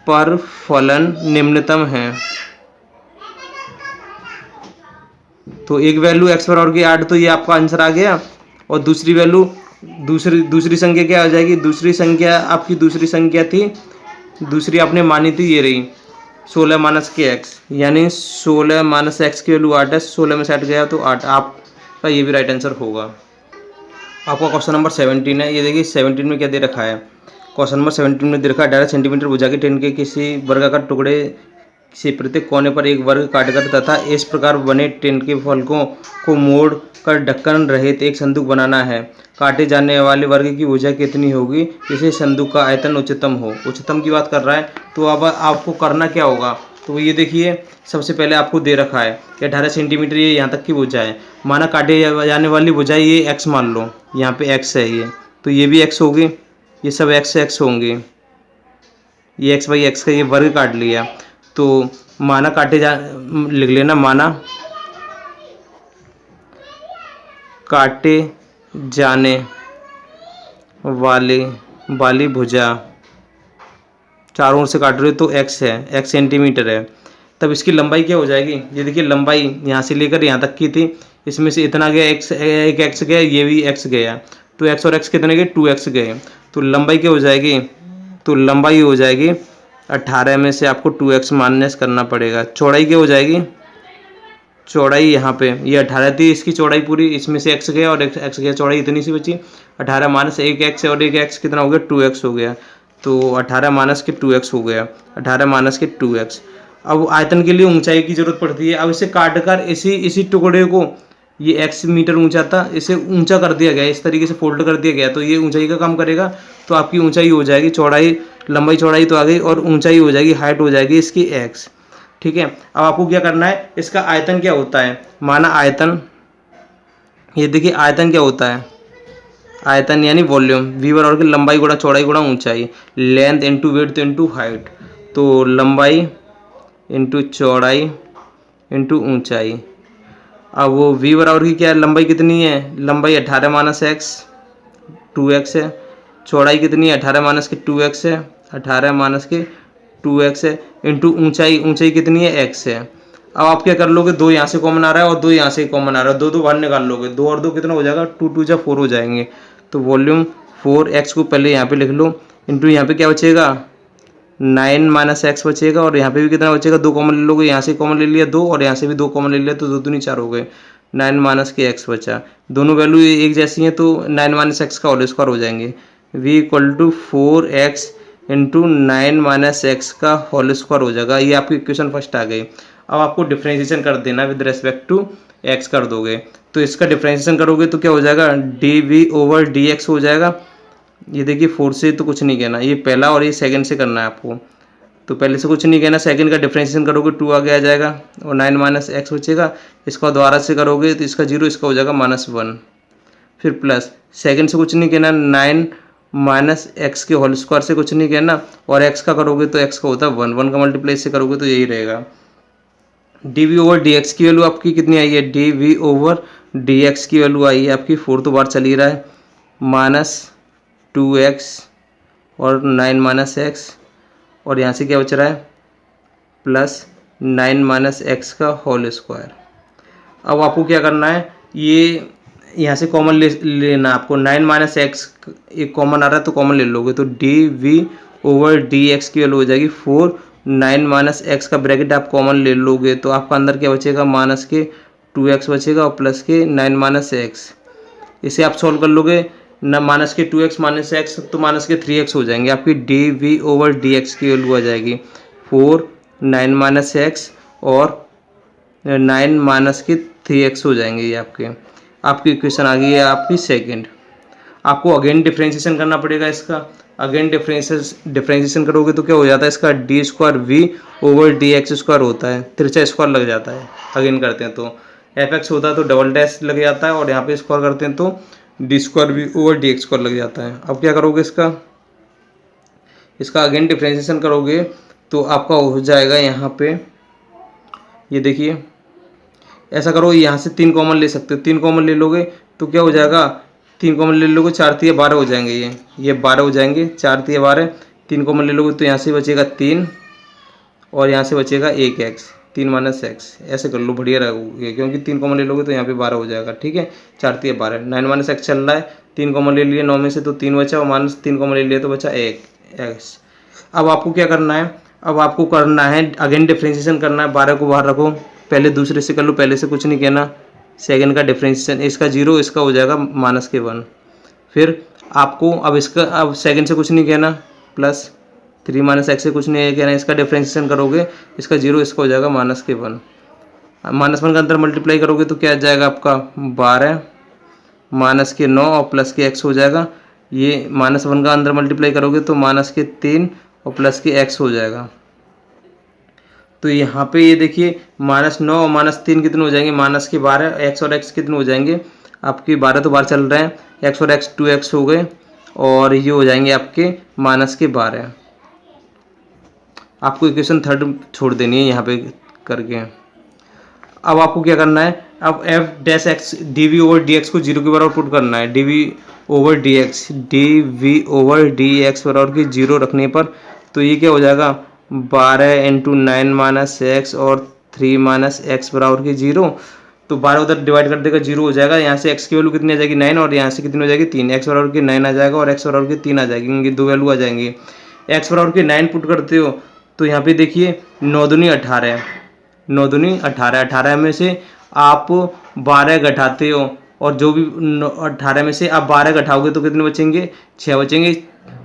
पर फलन निम्नतम है। तो एक वैल्यू x बराबर के 8, तो ये आपका आंसर आ गया, और दूसरी वैल्यू दूसरी संख्या क्या हो जाएगी, दूसरी संख्या थी, दूसरी आपने मानी थी, ये रही 16 माइनस के x, यानी 16 माइनस एक्स की वैल्यू 8 है, 16 में से 8 गया तो 8, आपका ये भी राइट आंसर होगा। आपका क्वेश्चन नंबर 17 है, ये देखिए 17 में क्या दे रखा है, क्वेश्चन नंबर 17 में दे रखा है 18 सेंटीमीटर भुजा के टेन के किसी वर्गाकार टुकड़े से प्रत्येक कोने पर एक वर्ग काटकर तथा इस प्रकार बने टेन के फलकों को मोड़ कर ढक्कन रहित एक संदूक बनाना है। काटे जाने वाले वर्ग की भुजा कितनी होगी, इसे संदूक का आयतन उच्चतम हो। उच्चतम की बात कर रहा है, तो अब आपको करना क्या होगा, तो ये देखिए सबसे पहले आपको दे रखा है कि 18 सेंटीमीटर ये यहाँ तक की भुजा है, माना काटे जाने वाली भुजा ये x मान लो, यहाँ पे x है ये, तो ये भी x होगी, ये सब x होंगे, ये x बाई x का ये वर्ग काट लिया, तो माना लिख लेना, माना काटे जाने वाली भुजा चारों ओर से काट रहे हो तो x है, x सेंटीमीटर है, तब इसकी लंबाई क्या हो जाएगी, ये देखिए लंबाई यहाँ से लेकर यहाँ तक की थी, इसमें से इतना गया एक x गया, ये भी x गया, तो x और x कितने गए, 2x गए, तो लंबाई क्या हो जाएगी, तो लंबाई हो जाएगी 18 में से आपको 2x माइनस करना पड़ेगा। चौड़ाई क्या हो जाएगी, चौड़ाई यहाँ पे ये 18 थी, इसकी चौड़ाई पूरी, इसमें से x गया और x गया, चौड़ाई इतनी सी बची, 18 माइनस 1x और 1x कितना हो गया, 2x हो गया, तो 18 माइनस के 2x हो गया, 18 माइनस के 2x। अब आयतन के लिए ऊंचाई की जरूरत पड़ती है, अब इसे काट कर इसी टुकड़े को ये x मीटर ऊंचा था, इसे ऊंचा कर दिया गया, इस तरीके से फोल्ड कर दिया गया, तो ये ऊंचाई का काम करेगा। तो आपकी ऊंचाई हो जाएगी, चौड़ाई लंबाई चौड़ाई तो आ गई और ऊंचाई हो जाएगी, हाइट हो जाएगी इसकी x। ठीक है, अब आपको क्या करना है, इसका आयतन क्या होता है, माना आयतन, ये देखिए आयतन क्या होता है, आयतन यानी वॉल्यूम, वी बराबर की लंबाई गुणा चौड़ाई गुणा ऊंचाई, length into width into height. तो लंबाई इंटू चौड़ाई इंटू ऊंचाई। अब वो वी बराबर की क्या है, लंबाई कितनी है, लंबाई 18 माइनस एक्स 2x है, चौड़ाई कितनी है 18 माइनस के 2x है, 18 माइनस के 2x है, इंटू ऊंचाई, ऊंचाई कितनी है x है। अब आप क्या कर लोगे, 2 यहाँ से कॉमन आ रहा है और 2 यहाँ से कॉमन आ रहा है, 2 2 बाहर निकाल लोगे, 2 और 2 कितना हो जाएगा, 2 2 जा 4 हो जाएंगे। तो वॉल्यूम 4x को पहले यहाँ पे लिख लो, इंटू यहाँ पे क्या बचेगा 9 माइनस एक्स बचेगा, और यहाँ पे भी कितना बचेगा, 2 कॉमन ले लोगे, यहाँ से कॉमन ले लिया 2 और यहाँ से भी 2 कॉमन ले लिया, तो 2 दूनी 4 हो गए, 9 माइनस के एक्स बचा। दोनों वैल्यू एक जैसी हैं तो 9 माइनस एक्स का होल स्क्वायर हो जाएंगे। v equal to 4x into 9 minus X का होल स्क्वायर हो जाएगा। ये आपकी इक्वेशन फर्स्ट आ गई। अब आपको डिफरेंशिएशन कर देना विद रेस्पेक्ट टू x कर दोगे, तो इसका डिफरेंशिएशन करोगे तो क्या हो जाएगा, dv ओवर dx हो जाएगा। ये देखिए 4 से तो कुछ नहीं कहना, ये पहला और ये सेकंड से करना है आपको, तो पहले से कुछ नहीं कहना, सेकंड का डिफरेंशिएशन करोगे 2 आगे आ जाएगा और 9 माइनस एक्स बचेगा। इसका दोबारा से करोगे तो इसका 0, इसका हो जाएगा -1, फिर प्लस, सेकंड से कुछ नहीं कहना, 9 माइनस एक्स के होल स्क्वायर से कुछ नहीं कहना, और एक्स का करोगे तो एक्स का होता है 1, 1 का मल्टीप्लाई से करोगे तो यही रहेगा। dv ओवर dx की वैल्यू आपकी कितनी आई है, dv ओवर dx की वैल्यू आई है आपकी 4 तो बार चल ही रहा है, -2x और 9 माइनस एक्स, और यहाँ से क्या बच रहा है +9 माइनस एक्स का होल स्क्वायर। अब आपको क्या करना है, ये यहाँ से कॉमन लेना आपको, 9 माइनस एक्स एक कॉमन आ रहा है तो कॉमन ले लोगे, तो dv ओवर dx की वैल्यू हो जाएगी 4, 9 माइनस एक्स का ब्रैकेट आप कॉमन ले लोगे तो आपका अंदर क्या बचेगा, माइनस के 2x बचेगा और प्लस के 9 माइनस एक्स। इसे आप सॉल्व कर लोगे न, माइनस के 2x माइनस एक्स तो माइनस के 3x हो जाएंगे, आपकी dv ओवर dx की वैल्यू आ जाएगी 4, 9 माइनस एक्स और 9 माइनस के 3x हो जाएंगे। ये आपकी इक्वेशन आ गई है आपकी सेकंड। आपको अगेन डिफरेंशिएशन करना पड़ेगा इसका, अगेन डिफरेंशिएशन करोगे तो क्या हो जाता है, इसका D square V over D X square होता है, तिरछा स्क्वायर लग जाता है। अगेन करते हैं तो एफ एक्स होता है तो डबल डैश लग जाता है, और यहाँ पे स्क्वायर करते हैं तो D square V over D X square लग जाता है। अब क्या करोगे, इसका अगेन डिफरेंशिएशन करोगे तो आपका हो जाएगा यहाँ पे, ये देखिए ऐसा करो, यहाँ से 3 कॉमन ले सकते हो, 3 कॉमन ले लोगे तो क्या हो जाएगा, 3 कॉमन ले लोगे 4 3 12 हो जाएंगे, ये 12 हो जाएंगे, 4 3 12, 3 कॉमन ले लोगे तो यहाँ से बचेगा 3 और यहाँ से बचेगा 1x, 3 माइनस एक्स। ऐसे कर लो, बढ़िया रहेगा, क्योंकि 3 कॉमन ले लोगे तो यहाँ पे 12 हो जाएगा। ठीक है, 4 3 12, 9 माइनस एक्स चल रहा है, 3 कॉमन ले लिए 9 में से तो 3 बचा, और माइनस 3 कॉमन ले लिए तो बचा 1x। अब आपको क्या करना है, अब आपको करना है अगेन डिफरेंशिएशन करना है, 12 को बाहर रखो, पहले दूसरे से कर लो, पहले से कुछ नहीं कहना, सेकंड का डिफरेंशिएशन, इसका 0 इसका हो जाएगा माइनस के 1, फिर आपको अब इसका, अब सेकंड से कुछ नहीं कहना, प्लस 3 माइनस एक्स से कुछ नहीं कहना, इसका डिफरेंशिएशन करोगे, इसका 0 इसका हो जाएगा माइनस के 1, -1 का अंदर मल्टीप्लाई करोगे तो क्या आ जाएगा आपका 12 माइनस के 9 और प्लस के x हो जाएगा। ये -1 का अंदर मल्टीप्लाई करोगे तो माइनस के 3 और प्लस के x हो जाएगा। तो यहाँ पे ये देखिए -9 और -3 कितने हो जाएंगे, माइनस के 12, x और x कितने हो जाएंगे आपके 12 तो बाहर चल रहे हैं, x और x 2x हो गए, और ये हो जाएंगे आपके माइनस के 12। आपको इक्वेशन थर्ड छोड़ देनी है यहाँ पे करके। अब आपको क्या करना है, अब f dash x dv over dx को 0 के बराबर पुट करना है, dv over dv over dx बराबर की 0 रखने पर तो ये क्या हो जाएगा 12 इंटू 9 माइनस एक्स और 3 माइनस एक्स बराबर की 0, तो 12 उधर डिवाइड कर देगा 0 हो जाएगा, यहाँ से x की वैल्यू कितनी आ जाएगी 9 और यहाँ से कितनी हो जाएगी 3, x बराबर की 9 आ जाएगा और x बराबर की 3 आ जाएगी, दो वैल्यू आ जाएंगी। x बराबर की 9 पुट करते हो तो यहाँ पे देखिए 9 दूनी 18, 9 दूनी 18, 18 में से आप 12 घटाते हो, और जो भी 18 में से आप 12 घटाओगे तो कितने बचेंगे 6 बचेंगे,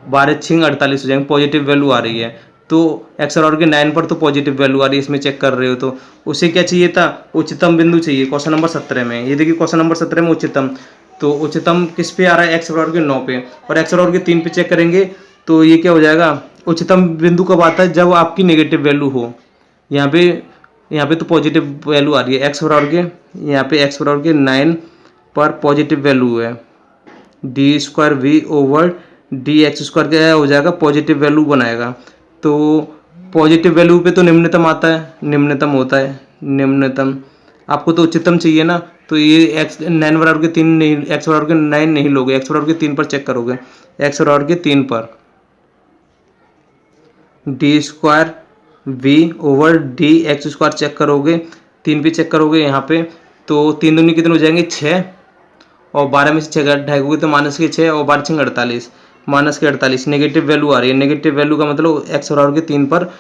12 6 48 हो जाएंगे, पॉजिटिव वैल्यू आ रही है। तो एक्स और के 9 पर तो पॉजिटिव वैल्यू आ रही है, इसमें चेक कर रहे हो तो उसे क्या चाहिए था, उच्चतम बिंदु चाहिए क्वेश्चन नंबर 17 में। ये देखिए क्वेश्चन नंबर 17 में उच्चतम, तो उच्चतम किस पे आ रहा है, एक्स और के 9 पे, और एक्स और के 3 पे चेक करेंगे तो ये क्या हो जाएगा, उच्चतम बिंदु कब आता है, जब आपकी नेगेटिव वैल्यू हो। यहाँ पे तो पॉजिटिव वैल्यू आ रही है एक्स और के, यहाँ पे एक्स और के 9 पर पॉजिटिव वैल्यू है, D square V over D X square क्या हो जाएगा, पॉजिटिव वैल्यू बनाएगा। तो पॉजिटिव वैल्यू पे तो निम्नतम आता है, निम्नतम होता है निम्नतम, आपको तो उच्चतम चाहिए ना, तो ये एक्स 9 बराबर के 3 नहीं, एक्स बराबर के 9 नहीं लोगे, एक्स बराबर के 3 पर चेक करोगे, एक्स बराबर के 3 पर D square V over D X square check करोगे, 3 पे चेक करोगे यहाँ पे, तो 3 दूनी कितने हो जाएंगे 6, और 12 में से 6 हटाओगे तो माइनस के 6 और 12 6 48, माइनस के 48, नेगेटिव वैल्यू आ रही है। नेगेटिव वैल्यू का मतलब एक्स बराबर के 3 पर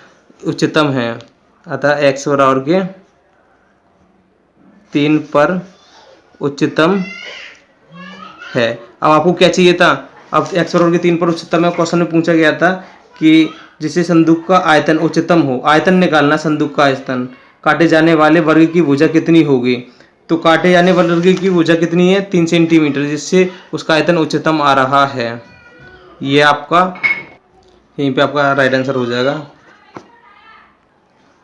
उच्चतम है, अतः एक्स बराबर के 3 पर उच्चतम है। अब आपको क्या चाहिए था, अब एक्स बराबर के 3 पर उच्चतम है, क्वेश्चन में पूछा गया था कि जिसे संदूक का आयतन उच्चतम हो, आयतन निकालना संदूक का आयतन, काटे जाने वाले वर्ग की भुजा कितनी होगी, तो काटे जाने वाले वर्ग की भुजा कितनी है 3 सेंटीमीटर, जिससे उसका आयतन उच्चतम आ रहा है। ये आपका यहीं पे आपका राइट आंसर हो जाएगा।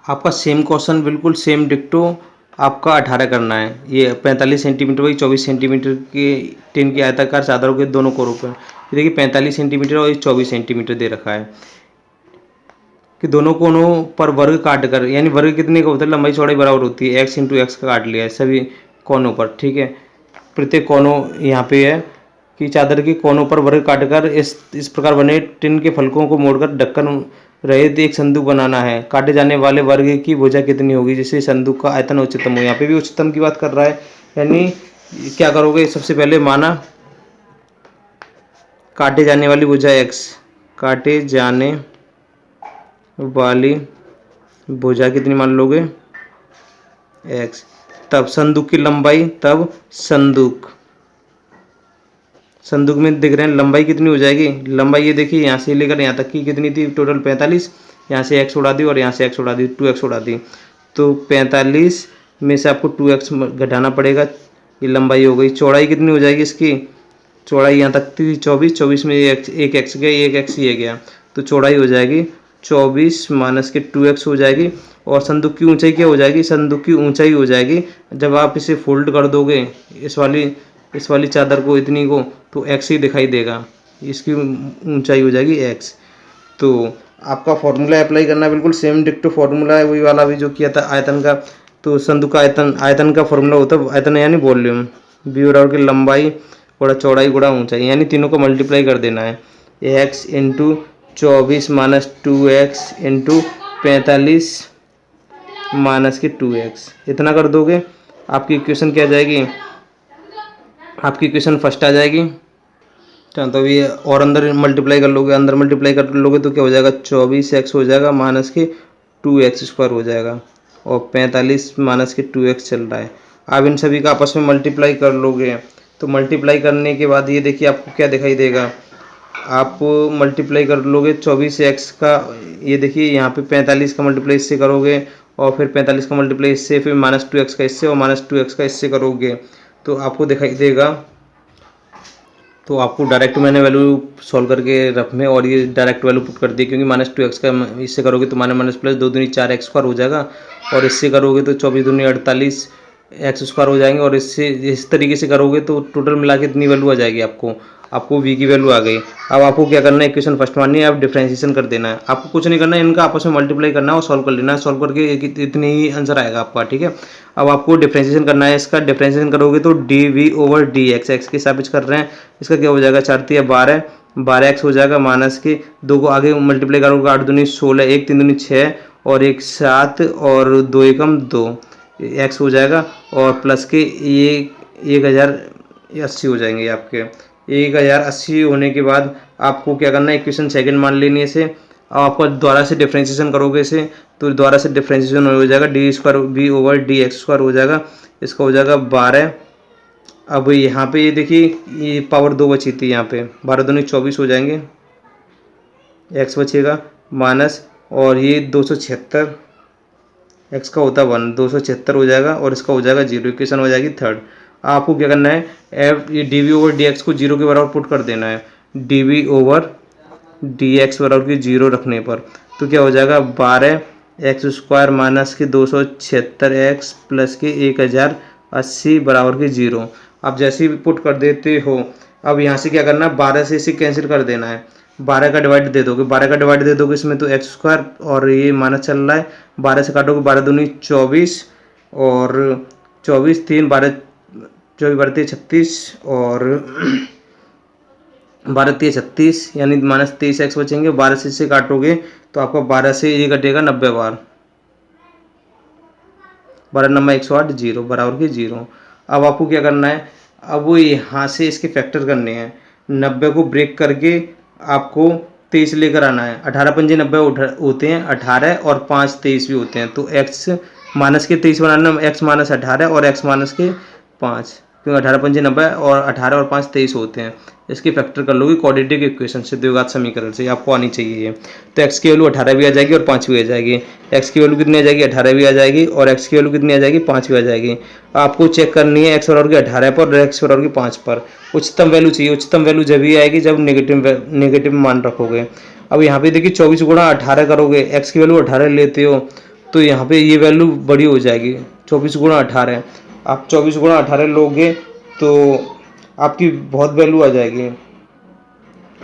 आपका सेम क्वेश्चन बिल्कुल सेम डिक्टो आपका 18 करना है। ये 45 सेंटीमीटर वही 24 सेंटीमीटर के टिन की आयताकार चादरों के दोनों कोरों पर, ये देखिए 45 सेंटीमीटर और 24 सेंटीमीटर दे रखा है कि दोनों कोनों पर वर्ग काट कर, यानी वर्ग कितने का होता है, लंबाई चौड़ाई बराबर होती है, एक्स इंटू एक्स का काट लिया है सभी कोनों पर, ठीक है। प्रत्येक कोनों यहाँ पे है कि चादर के कोनों पर वर्ग काटकर इस प्रकार बने टिन के फलकों को मोड़कर ढक्कन रहित एक संदूक बनाना है। काटे जाने वाले वर्ग की भुजा कितनी होगी जिससे संदूक का आयतन उच्चतम हो। यहाँ पे भी उच्चतम की बात कर रहा है, यानी क्या करोगे, सबसे पहले माना काटे जाने वाली भुजा एक्स, काटे जाने वाली भुजा कितनी मान लोगे एक्स, तब संदूक की लंबाई, तब संदूक में दिख रहे हैं लंबाई कितनी हो जाएगी, लंबाई ये देखिए यहाँ से लेकर यहाँ तक की कितनी थी टोटल 45, यहाँ से एक्स उड़ा दी और यहाँ से एक्स उड़ा दी, 2x उड़ा दी, तो 45 में से आपको 2x घटाना पड़ेगा, ये लंबाई हो गई। चौड़ाई कितनी हो जाएगी इसकी, चौड़ाई यहाँ तक थी 24, 24 में एक एक्स गया, एक एक्स ये गया, तो चौड़ाई हो जाएगी 24 माइनस के 2x हो जाएगी। और संदूक की ऊंचाई क्या हो जाएगी, संदूक की ऊंचाई हो जाएगी, जब आप इसे फोल्ड कर दोगे इस वाली चादर को इतनी को, तो x ही दिखाई देगा, इसकी ऊंचाई हो जाएगी x। तो आपका फॉर्मूला अप्लाई करना बिल्कुल सेम डिक्टो फॉर्मूला है, वही वाला भी जो किया था आयतन का। तो संदूक का आयतन का फॉर्मूला होता है आयतन यानी वॉल्यूम, बी बराबर की लंबाई गुणा चौड़ाई गुणा ऊंचाई, यानी तीनों को मल्टीप्लाई कर देना है, x into 24 minus 2x into 45 minus के 2x, इतना कर दोगे आपकी इक्वेशन क्या आ जाएगी, आपकी इक्वेशन फर्स्ट आ जाएगी। तो ये और अंदर मल्टीप्लाई कर लोगे, अंदर मल्टीप्लाई कर लोगे तो क्या हो जाएगा 24x हो जाएगा माइनस के 2x स्क्वायर हो जाएगा, और 45 माइनस के 2x चल रहा है। आप इन सभी का आपस में मल्टीप्लाई कर लोगे, तो मल्टीप्लाई करने के बाद ये देखिए आपको क्या दिखाई देगा, आप मल्टीप्लाई कर लोगे 24x का, ये देखिए यहाँ पे 45 का मल्टीप्लाई इससे करोगे, और फिर 45 का मल्टीप्लाई इससे, फिर माइनस 2x का इससे, और माइनस 2x का इससे करोगे, तो आपको दिखाई देगा। तो आपको डायरेक्ट मैंने वैल्यू सॉल्व करके रफ में, और ये डायरेक्ट वैल्यू पुट कर दी, क्योंकि माइनस 2x का इससे करोगे तो माइनस प्लस 2 दूनी 4x स्क्वायर हो जाएगा, और इससे करोगे तो 24 दूनी 48 एक्स स्क्वायर हो जाएंगे, और इससे इस तरीके से करोगे तो टोटल मिला के इतनी वैल्यू आ जाएगी आपको v की वैल्यू आ गई। अब आपको क्या करना है, इक्वेशन फर्स्ट माननी है, आप डिफरेंशिएशन कर देना है, आपको कुछ नहीं करना है, इनका आपस में मल्टीप्लाई करना है और सॉल्व कर लेना है, सॉल्व करके इतने ही आंसर आएगा आपका, ठीक है। अब आपको डिफरेंशिएशन करना है, इसका डिफरेंशिएशन करोगे तो D V over D X, X के सापेक्ष कर रहे हैं, इसका क्या हो जाएगा 4 × 12 हो जाएगा, माइनस के 2 को आगे मल्टीप्लाई करोगे 8 दूनी 16, 1 3 दूनी 6 और 1 7 और 2 एकम 2 एक्स हो जाएगा, और प्लस के ये 1080 हो जाएंगे आपके। 1080 होने के बाद आपको क्या करना है, इक्वेशन सेकंड मान लेनी है इसे, अब आपको दोबारा से डिफरेंशिएशन करोगे इसे, तो दोबारा से डिफरेंशिएशन हो जाएगा, D square V over D X square हो जाएगा, इसका हो जाएगा 12। अब यहाँ पे ये देखिए ये पावर 2 बची थी, यहाँ पे 12 दूनी 24 हो जाएंगे, एक्स बचेगा माइनस, और ये 276, एक्स का होता 1, 276 हो जाएगा और इसका हो जाएगा 0। इक्वेशन हो जाएगी थर्ड। आपको क्या करना है, एफ ये D V over D X को 0 के बराबर पुट कर देना है। D V over D X बराबर की 0 रखने पर तो क्या हो जाएगा, 12 एक्स स्क्वायर माइनस के 276 एक्स प्लस के 1080 बराबर के 0। अब जैसे ही पुट कर देते हो, अब यहाँ से क्या करना है, 12 से इसे कैंसिल कर देना है। 12 का डिवाइड दे दोगे, 12 का डिवाइड दे दोगे इसमें तो एक्स स्क्वायर और ये माइनस चल रहा है। 12 से काटोगे, 12 दूनी 24 और 24 3 12 24 बढ़ती 36 और 12 3 36 यानी माइनस 23 एक्स बचेंगे। 12 से इसे काटोगे तो आपका 12 से ये कटेगा 90 बार, 12 नंबर 108 0 बराबर के 0। अब आपको क्या करना है, अब वो यहाँ से इसके फैक्टर करने हैं। 90 को ब्रेक करके आपको 23 लेकर आना है। 18 पंजे 90 होते हैं, 18 और 5 23 भी होते हैं। तो x माइनस के 23 बनाना, x माइनस 18 और x माइनस के 5, क्योंकि 18 पंजे 90 और 18 और 5 23 होते हैं। इसके फैक्टर कर लोगे क्वाड्रेटिक इक्वेशन से, द्विघात समीकरण से, आपको आनी चाहिए ये। तो x की वैल्यू 18 भी आ जाएगी और 5 भी आ जाएगी। x की वैल्यू कितनी आ जाएगी, 18 भी आ जाएगी और x की वैल्यू कितनी आ जाएगी, 5 भी आ जाएगी। आपको चेक करनी है x बराबर की 18 पर और x बराबर की 5 पर उच्चतम वैल्यू चाहिए। उच्चतम वैल्यू जब भी आएगी जब नेगेटिव मान रखोगे। अब यहाँ पे देखिए 24 गुणा 18 करोगे, x की वैल्यू 18 लेते हो तो यहाँ पे ये वैल्यू बड़ी हो जाएगी। 24 गुणा 18, आप 24 गुणा 18 लोगे तो आपकी बहुत वैल्यू आ जाएगी,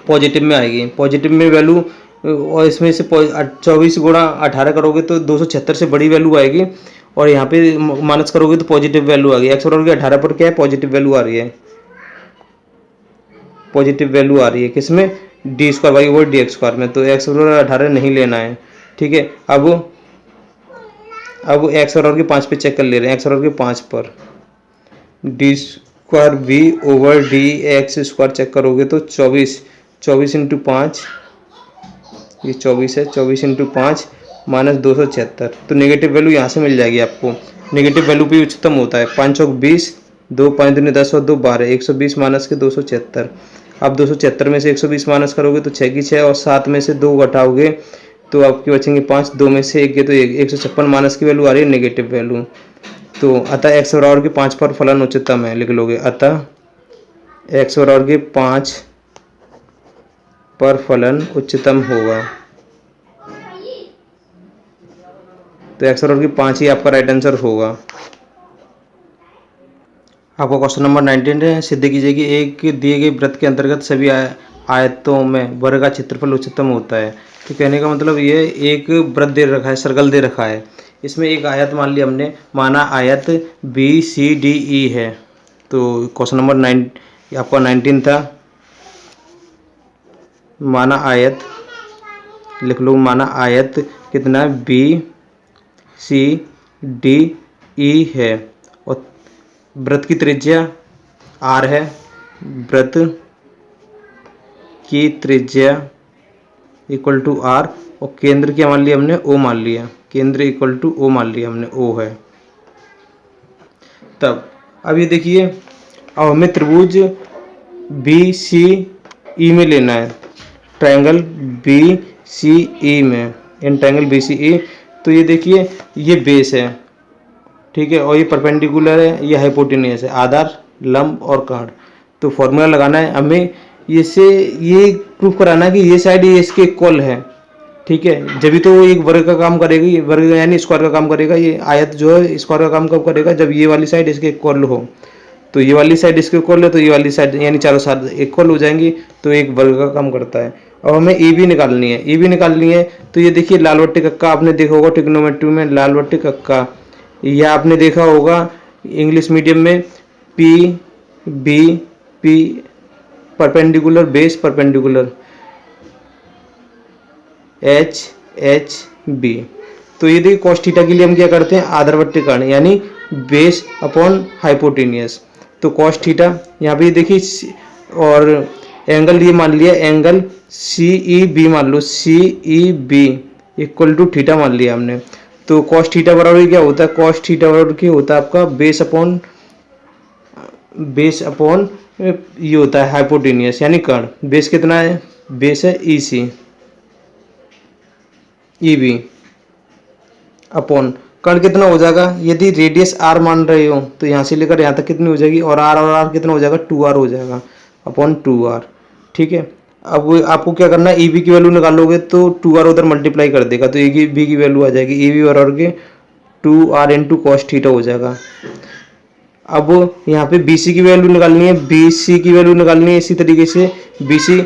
पॉजिटिव में आएगी। पॉजिटिव में वैल्यू और इसमें से 24 गुणा 18 करोगे तो 276 से बड़ी वैल्यू आएगी और यहाँ पे माइनस करोगे तो पॉजिटिव वैल्यू आ गई। एक्स बराबर 18 पर क्या है, पॉजिटिव वैल्यू आ रही है, पॉजिटिव वैल्यू आ रही है किसमें, D square Y over D X square में। तो एक्स बराबर 18 नहीं लेना है, ठीक है। अब एक्स बराबर के 5 पे चेक कर ले रहे हैं। एक्स बराबर के 5 पर D square V over D X square check करोगे तो 24 इंटू 5, ये 24 है, 24 इंटू 5 माइनस 276। तो नेगेटिव वैल्यू यहाँ से मिल जाएगी आपको। नेगेटिव वैल्यू भी उच्चतम होता है। 5 चौक 20, 2 5 दूनी 10 और 2 12, 120 माइनस के 276। अब 276 में से 120 माइनस करोगे तो 6 की 6 और 7 में से 2 घटाओगे तो आपके बचेंगे 5, 2 में से 1 गए तो 156 माइनस की वैल्यू आ रही है नेगेटिव वैल्यू। तो अतः एक्स बराबर के 5 पर फलन उच्चतम है, लिख लोगे। अतः एक्स बराबर के 5 पर फलन उच्चतम होगा। तो एक्स बराबर की 5 ही आपका राइट आंसर होगा। आपका क्वेश्चन नंबर 19 है, सिद्ध कीजिए कि एक दिए गए वृत्त के अंतर्गत सभी आयतों में वर्ग का क्षेत्रफल उच्चतम होता है। तो कहने का मतलब ये एक वृत्त दे रखा है, सर्कल दे रखा है, इसमें एक आयत मान लिया हमने, माना आयत BCDE है। तो क्वेश्चन नंबर 9 आपका 19 था। माना आयत लिख लो, माना आयत कितना BCDE है और वृत्त की त्रिज्या R है। वृत्त की त्रिज्या इक्वल टू R और केंद्र क्या मान लिया हमने, O मान लिया। केंद्र इक्वल टू O मान लिया हमने, O है। तब अब ये देखिए, अब हमें त्रिभुज BCE में लेना है, ट्रायंगल BCE में, इन ट्रायंगल BCE। तो ये देखिए ये बेस है, ठीक है, और ये परपेंडिकुलर है, ये हाइपोटेन्यूस है, आधार लंब और कर्ण। तो फॉर्मूला लगाना है हमें, ये प्रूफ कराना है कि ये साइड ये इसके इक्वल है, ठीक है। जब भी तो एक वर्ग का काम करेगी, वर्ग यानी स्क्वायर का काम करेगा। ये आयत जो है स्क्वायर का काम कब करेगा, जब ये वाली साइड इसके इक्वल हो। तो ये वाली साइड इसके इक्वल है तो ये वाली साइड यानी चारों साइड इक्वल हो जाएंगी, तो एक वर्ग का काम करता है। अब हमें ए बी निकालनी है, ए बी निकालनी है। तो ये देखिए लाल बट्टी कक्का आपने देखा होगा ट्रिग्नोमेट्री में, लाल बट्टी कक्का, यह आपने देखा होगा इंग्लिश मीडियम में, P perpendicular base perpendicular HHB। तो ये देखिए cos थीटा के लिए हम क्या करते हैं, आधारवर्ती कर्ण यानी बेस अपॉन हाइपोटेनियस। तो cos थीटा यहाँ पे देखिए, और एंगल ये मान लिया, एंगल CEB मान लो, CEB इक्वल टू थीटा मान लिया हमने। तो cos थीटा बराबर क्या होता है, cos थीटा बराबर क्या होता है आपका बेस अपॉन ये होता है हाइपोटेनियस यानी कर्ण। बेस कितना है, बेस है EC, ई बी अपॉन कर्ण कितना हो जाएगा, यदि रेडियस आर मान रहे हो तो यहाँ से लेकर यहाँ तक कितनी हो जाएगी, और आर कितना हो जाएगा, 2r हो जाएगा अपॉन 2r। ठीक है, अब आपको क्या करना है, ई बी की वैल्यू निकालोगे तो 2r उधर मल्टीप्लाई कर देगा तो ए बी की वैल्यू आ जाएगी, ई बी बराबर के 2r इंटू कॉस थीटा हो जाएगा। अब यहाँ पे बी सी की वैल्यू निकालनी है, बी सी की वैल्यू निकालनी है इसी तरीके से। बी सी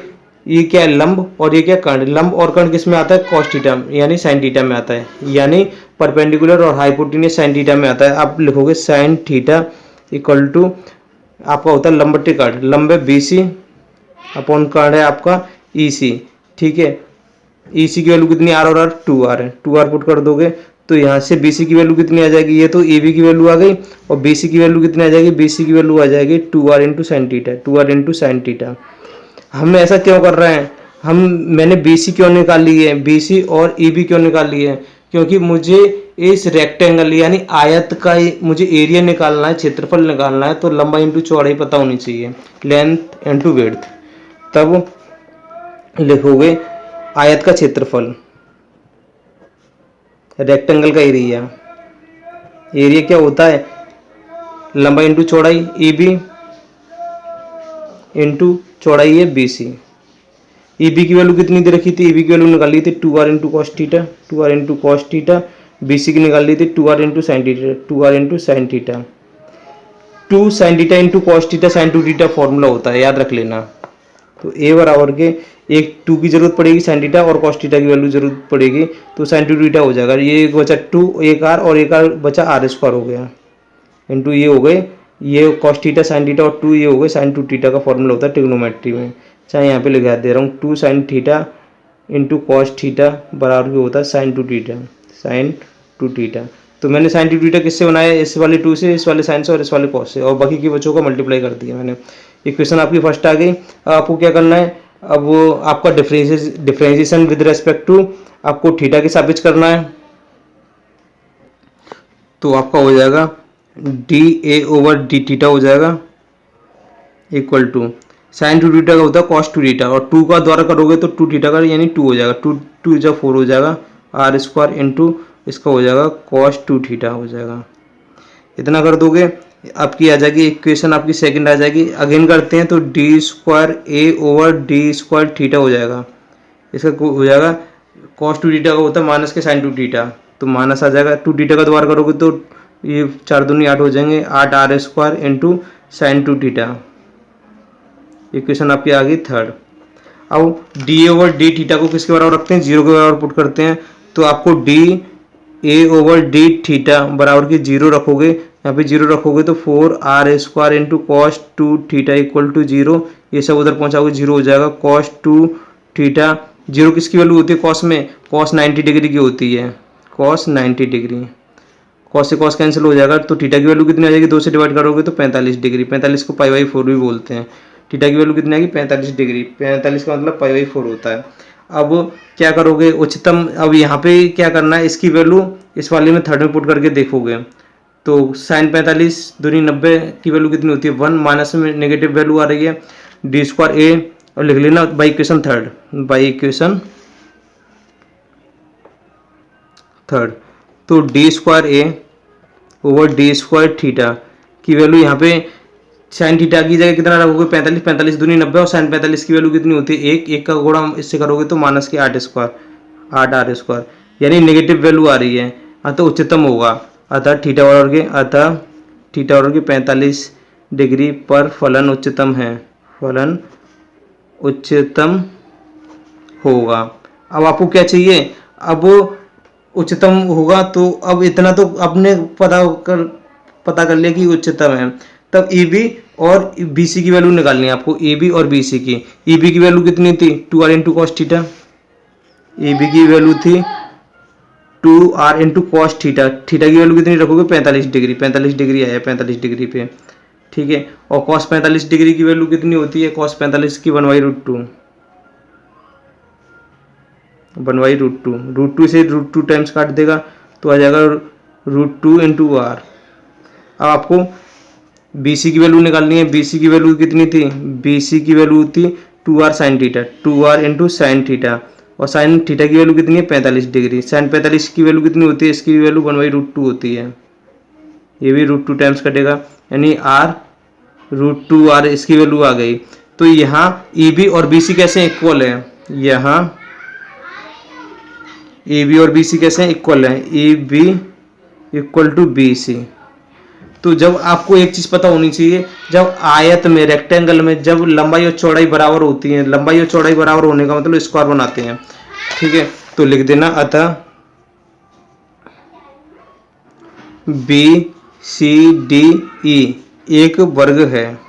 ये क्या है, लंब, और ये क्या कर्ण, लंब और कर्ण किस में आता है, कॉस थीटा यानी साइन थीटा में आता है, यानी परपेंडिकुलर और हाइपोटेन्यूस साइन थीटा में आता है। आप लिखोगे साइन थीटा इक्वल टू आपका होता है लंब बटे कर्ण, लंब है बी सी अपॉन कर्ण है आपका ई सी। ठीक है, ई सी की वैल्यू कितनी, आर और आर 2r है, 2r पुट कर दोगे तो यहाँ से बी सी की वैल्यू कितनी आ जाएगी, ये तो ए बी की वैल्यू आ गई, और बी सी की वैल्यू कितनी आ जाएगी, बी सी की वैल्यू आ जाएगी 2r into sine theta, 2r into sine theta. हम ऐसा क्यों कर रहे हैं, मैंने बी सी क्यों निकाल ली है, बी सी और ई बी क्यों निकाल ली है, क्योंकि मुझे इस रेक्टेंगल यानी आयत का मुझे एरिया निकालना है, क्षेत्रफल निकालना है, तो लंबाई इंटू चौड़ाई पता होनी चाहिए, लेंथ इंटू विड्थ। तब लिखोगे आयत का क्षेत्रफल, रेक्टेंगल का एरिया, एरिया क्या होता है, लंबाई इंटू चौड़ाई, ई बी इंटू चौड़ाई है बी सी। ई बी की वैल्यू कितनी दे रखी थी, ई बी की वैल्यू निकाल ली थी 2r into cos theta, 2r into cos theta. B C की निकाल ली थी 2r into sine theta, 2r into sine theta. 2 sine theta into cos theta sine 2 theta formula होता है, याद रख लेना। तो ए बराबर के एक 2 की जरूरत पड़ेगी साइन थीटा, और कॉस थीटा की वैल्यू जरूरत पड़ेगी, तो साइन 2 थीटा हो जाएगा। ये एक बचा 2, एक आर, और एक आर बचा आर स्क्वायर हो गया, इंटू ये हो गए, ये कॉस थीटा साइन थीटा और 2 ये हो गए साइन 2 थीटा का फॉर्मूला होता है ट्रिग्नोमेट्री में। चाहे यहाँ पे लिखा दे रहा हूँ 2 sine theta into cos theta बराबर भी होता है साइन 2 थीटा, साइन 2 थीटा। तो मैंने साइन 2 थीटा किससे बनाया, इस वाले 2 से, इस वाले साइन से और इस वाले कॉस से, और बाकी की बच्चों का मल्टीप्लाई कर दिया मैंने। इक्वेशन आपकी फर्स्ट आ गई। अब आपको क्या करना है, अब वो आपका डिफरेंशिएशन विद रेस्पेक्ट टू आपको थीटा के सापेक्ष करना है, तो आपका हो जाएगा D A over D theta हो जाएगा इक्वल टू साइन 2 थीटा का होता है कॉस 2 थीटा, और 2 का द्वारा करोगे तो 2 थीटा का यानी 2 हो जाएगा, 2 जब 4 हो जाएगा, आर स्क्वायर इंटू इसका हो जाएगा कॉस 2 थीटा हो जाएगा। इतना कर दोगे आपकी आ जाएगी इक्वेशन, आपकी सेकंड आ जाएगी। अगेन करते हैं तो डी स्क्वायर ए ओवर डी स्क्वायर थीटा हो जाएगा, इसका हो जाएगा कॉस 2 थीटा का होता है माइनस के साइन 2 थीटा, तो माइनस आ जाएगा, 2 थीटा का द्वारा करोगे तो ये 4 दूनी 8 हो जाएंगे, 8 R square into sine 2 theta. Equation आपकी आ गई थर्ड। अब डी ओवर डी थीटा को किसके बराबर रखते हैं, 0 के बराबर पुट करते हैं, तो आपको D A over D theta बराबर की 0 रखोगे, यहाँ पे 0 रखोगे तो 4 R square into cos 2 theta equal to 0, ये सब उधर पहुँचाओगे 0 हो जाएगा, कॉस 2 थीटा। 0 किसकी वैल्यू होती है कॉस में, कॉस 90 डिग्री की होती है, कॉस 90 डिग्री, कॉस से कॉस कैंसिल हो जाएगा, तो थीटा की वैल्यू कितनी आ जाएगी, 2 से डिवाइड करोगे तो 45 डिग्री, 45 को π/4 भी बोलते हैं। थीटा की वैल्यू कितनी आएगी 45 डिग्री, 45 का मतलब π/4 होता है। अब क्या करोगे उच्चतम, अब यहाँ पे क्या करना है, इसकी वैल्यू इस वाले में थर्ड में पुट करके देखोगे तो साइन 45 दूनी 90 की वैल्यू कितनी होती है 1, माइनस में नेगेटिव वैल्यू आ रही है, डी स्क्वायर ए, और लिख लेना बाई इक्वेशन थर्ड, तो डी स्क्वायर ए ओवर डी स्क्वायर थीटा की वैल्यू यहाँ पे साइन थीटा की जगह कितना रखोगे 45, 45 दूनी 90, और साइन 45 की वैल्यू कितनी होती है 1, 1 का गुणा इससे करोगे तो माइनस के 8 स्क्वायर, 8 आर स्क्वायर, यानी नेगेटिव वैल्यू आ रही है, अतः उच्चतम होगा, अतः थीटा बराबर के 45 डिग्री पर फलन उच्चतम है, फलन उच्चतम होगा। अब आपको क्या चाहिए, अब उच्चतम होगा तो अब इतना तो आपने पता कर लिया कि उच्चतम है, तब ई बी और बी सी की वैल्यू निकालनी है आपको, ए बी और बी सी की। ई बी की वैल्यू कितनी थी 2r into cos theta, A B की वैल्यू थी 2r into cos theta, theta की वैल्यू कितनी रखोगे 45 डिग्री, 45 डिग्री आया 45 डिग्री पे, ठीक है। और कॉस 45 डिग्री की वैल्यू कितनी होती है, कॉस 45 की 1/√2, 1/√2, √2 से √2 टाइम्स काट देगा तो आ जाएगा √2 इंटू r। अब आपको बी सी की वैल्यू निकालनी है, बी सी की वैल्यू कितनी थी, बी सी की वैल्यू थी 2r sign theta, 2r into sine theta, और साइन थीटा की वैल्यू कितनी है 45 डिग्री। साइन 45 की वैल्यू कितनी होती है, इसकी वैल्यू 1/√2 होती है। ये भी √2 टाइम्स कटेगा, यानी r√2r इसकी वैल्यू आ गई। तो यहाँ ए बी और बी सी कैसे इक्वल है, यहाँ ए बी और बी सी कैसे इक्वल है, A B equal to B C. तो जब आपको एक चीज पता होनी चाहिए, जब आयत में रेक्टेंगल में जब लंबाई और चौड़ाई बराबर होती है, लंबाई और चौड़ाई बराबर होने का मतलब स्क्वायर बनाते हैं, ठीक है। तो लिख देना अतः बी सी डी ई एक वर्ग है,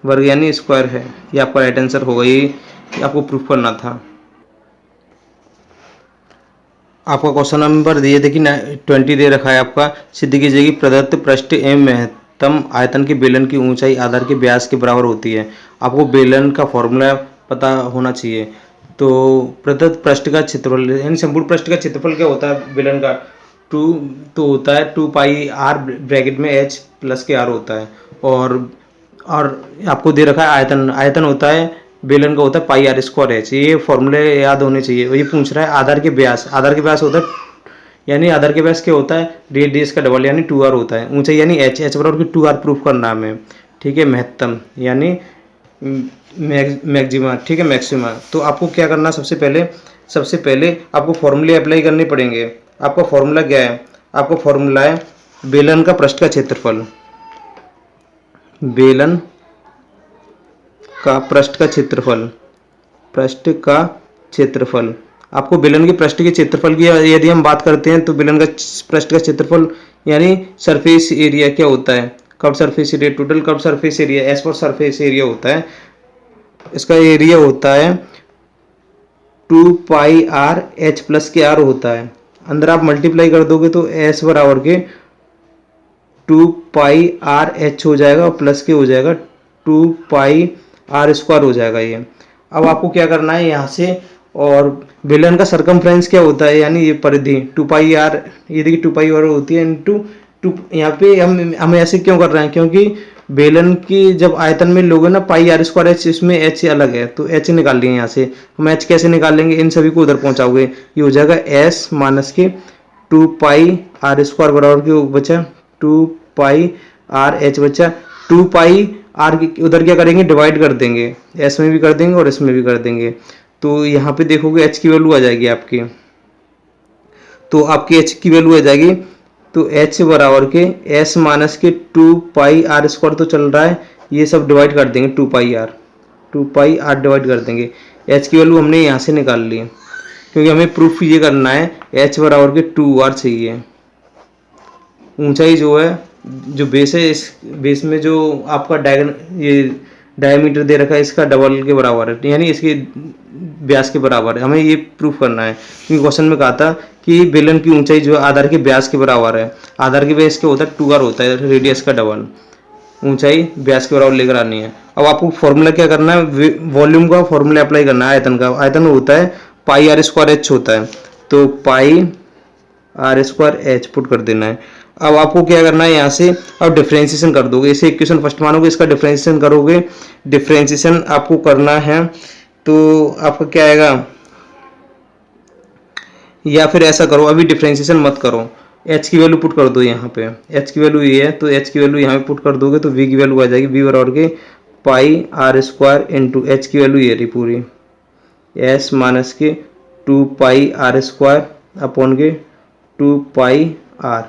वर्ग यानी स्क्वायर है। ये आपका राइट आंसर होगा, ये आपको प्रूफ करना था। आपका क्वेश्चन नंबर ये देखिए 20 दे रखा है आपका। सिद्ध कीजिए कि प्रदत्त पृष्ठ एवं महत्तम आयतन के बेलन की ऊंचाई आधार के व्यास के बराबर होती है। आपको बेलन का फॉर्मूला पता होना चाहिए। तो प्रदत्त पृष्ठ का क्षेत्रफल यानी संपूर्ण पृष्ठ का क्षेत्रफल क्या होता है बेलन का, 2 तो होता है 2πr ब्रैकेट में h प्लस के r होता है। और आपको दे रखा है आयतन, आयतन होता है बेलन का होता है πr²h। ये फॉर्मूले याद होने चाहिए। ये पूछ रहा है आधार के व्यास, आधार के व्यास होता है यानी आधार के व्यास क्या होता है रेडियस का डबल यानी 2r होता है। ऊंचाई यानी h बराबर 2r प्रूफ करना हमें, ठीक है। महत्तम यानी मैक्सिमा, ठीक है, मैक्सिमा। तो आपको क्या करना, सबसे पहले आपको फॉर्मूले अप्लाई करने पड़ेंगे। आपका फॉर्मूला क्या है, आपका फॉर्मूला है बेलन का पृष्ठ का क्षेत्रफल, बेलन का पृष्ठ का क्षेत्रफल, पृष्ठ का क्षेत्रफल। आपको बेलन के पृष्ठ के क्षेत्रफल की यदि हम बात करते हैं तो बेलन का पृष्ठ का क्षेत्रफल यानी सरफेस एरिया क्या होता है, curve surface area, total curve surface area, S for surface area होता है। इसका एरिया होता है 2πr/h प्लस के r होता है। अंदर आप मल्टीप्लाई कर दोगे तो s बराबर के 2πr/h हो जाएगा और प्लस के हो जाएगा 2πr² हो जाएगा ये। अब आपको क्या करना है यहाँ से, और बेलन का सरकमफ्रेंस क्या होता है यानी ये परिधि 2πr, ये देखिए 2πr होती है इनटू 2। यहाँ पे हम ऐसे क्यों कर रहे हैं, क्योंकि बेलन की जब आयतन में लोगे ना πr²h, इसमें h अलग है तो h निकाल लिए यहाँ से। हम h कैसे निकाल लेंगे, इन सभी को उधर पहुँचाओगे, ये हो जाएगा s माइनस के 2πr² बराबर के बचा 2πrh बचा 2πr उधर क्या करेंगे डिवाइड कर देंगे, s में भी कर देंगे और इसमें भी कर देंगे। तो यहाँ पे देखोगे h की वैल्यू आ जाएगी आपकी, तो आपकी h की वैल्यू आ जाएगी। तो h बराबर के s माइनस के 2πr² तो चल रहा है, ये सब डिवाइड कर देंगे 2πr डिवाइड कर देंगे। h की वैल्यू हमने यहाँ से निकाल ली क्योंकि हमें प्रूफ ये करना है h बराबर के 2r चाहिए। ऊंचाई जो है, जो बेस है, इस बेस में जो आपका डायमीटर दे रखा है इसका डबल के बराबर है यानी इसके व्यास के बराबर है। हमें ये प्रूफ करना है क्योंकि क्वेश्चन में कहा था कि बेलन की ऊंचाई जो है आधार के व्यास के बराबर है। आधार के व्यास क्या होता है 2r होता है, रेडियस का डबल, ऊंचाई व्यास के बराबर लेकर आनी है। अब आपको फॉर्मूला क्या करना है, वॉल्यूम का फॉर्मूला अप्लाई करना है। आयतन का आयतन होता है πr²h होता है, तो πr² पुट कर देना है। अब आपको क्या करना है यहाँ से, अब डिफरेंशिएशन कर दोगे, इसे इक्वेशन फर्स्ट मानोगे, इसका डिफरेंशिएशन करोगे। डिफरेंशिएशन आपको करना है तो आपका क्या आएगा, या फिर ऐसा करो अभी डिफरेंशिएशन मत करो, h की वैल्यू पुट कर दो यहाँ पे। h की वैल्यू ये है तो h की वैल्यू यहाँ पे पुट कर दोगे तो v की वैल्यू आ जाएगी, v बराबर के πr² इंटू h की वैल्यू ये रही पूरी s माइनस के 2πr² अपॉन के 2πr।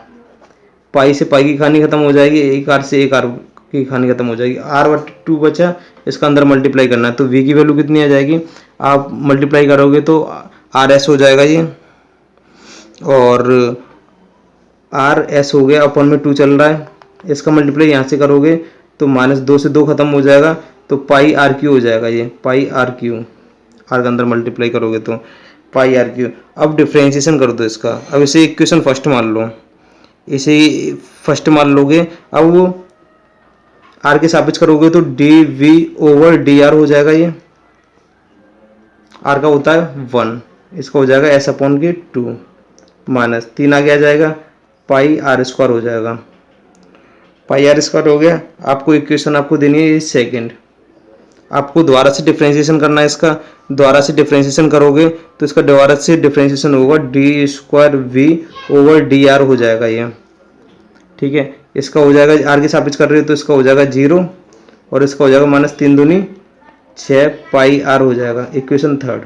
पाई से पाई की कहानी खत्म हो जाएगी, एक आर से एक आर की कहानी खत्म हो जाएगी। r/2 बचा, इसका अंदर मल्टीप्लाई करना है तो v की वैल्यू कितनी आ जाएगी, आप मल्टीप्लाई करोगे तो rs हो जाएगा ये, और rs हो गया, अपन में 2 चल रहा है, इसका मल्टीप्लाई यहाँ से करोगे तो -2 से 2 खत्म हो जाएगा तो πr³ हो जाएगा ये, πr³, r के अंदर मल्टीप्लाई करोगे तो πr³। अब डिफरेंशिएशन कर दो इसका। अब इसे इक्वेशन फर्स्ट मान लो, इसे फर्स्ट मान लोगे। अब वो r के सापेक्ष करोगे तो dv/dr हो जाएगा, ये r का होता है 1, इसका हो जाएगा s/2 माइनस 3 आगे आ जाएगा πr² हो जाएगा, πr² हो गया। आपको इक्वेशन आपको देनी है सेकंड, आपको दोबारा से डिफ्रेंशिएशन करना है इसका। दोबारा से डिफ्रेंशिएशन करोगे तो इसका दोबारा से डिफ्रेंशिएशन होगा D square V over D R हो जाएगा ये, ठीक है। इसका हो जाएगा, आर के सापेक्ष कर रहे हो तो इसका हो जाएगा 0 और इसका हो जाएगा -3 दूनी 6 पाई आर हो जाएगा, इक्वेशन थर्ड।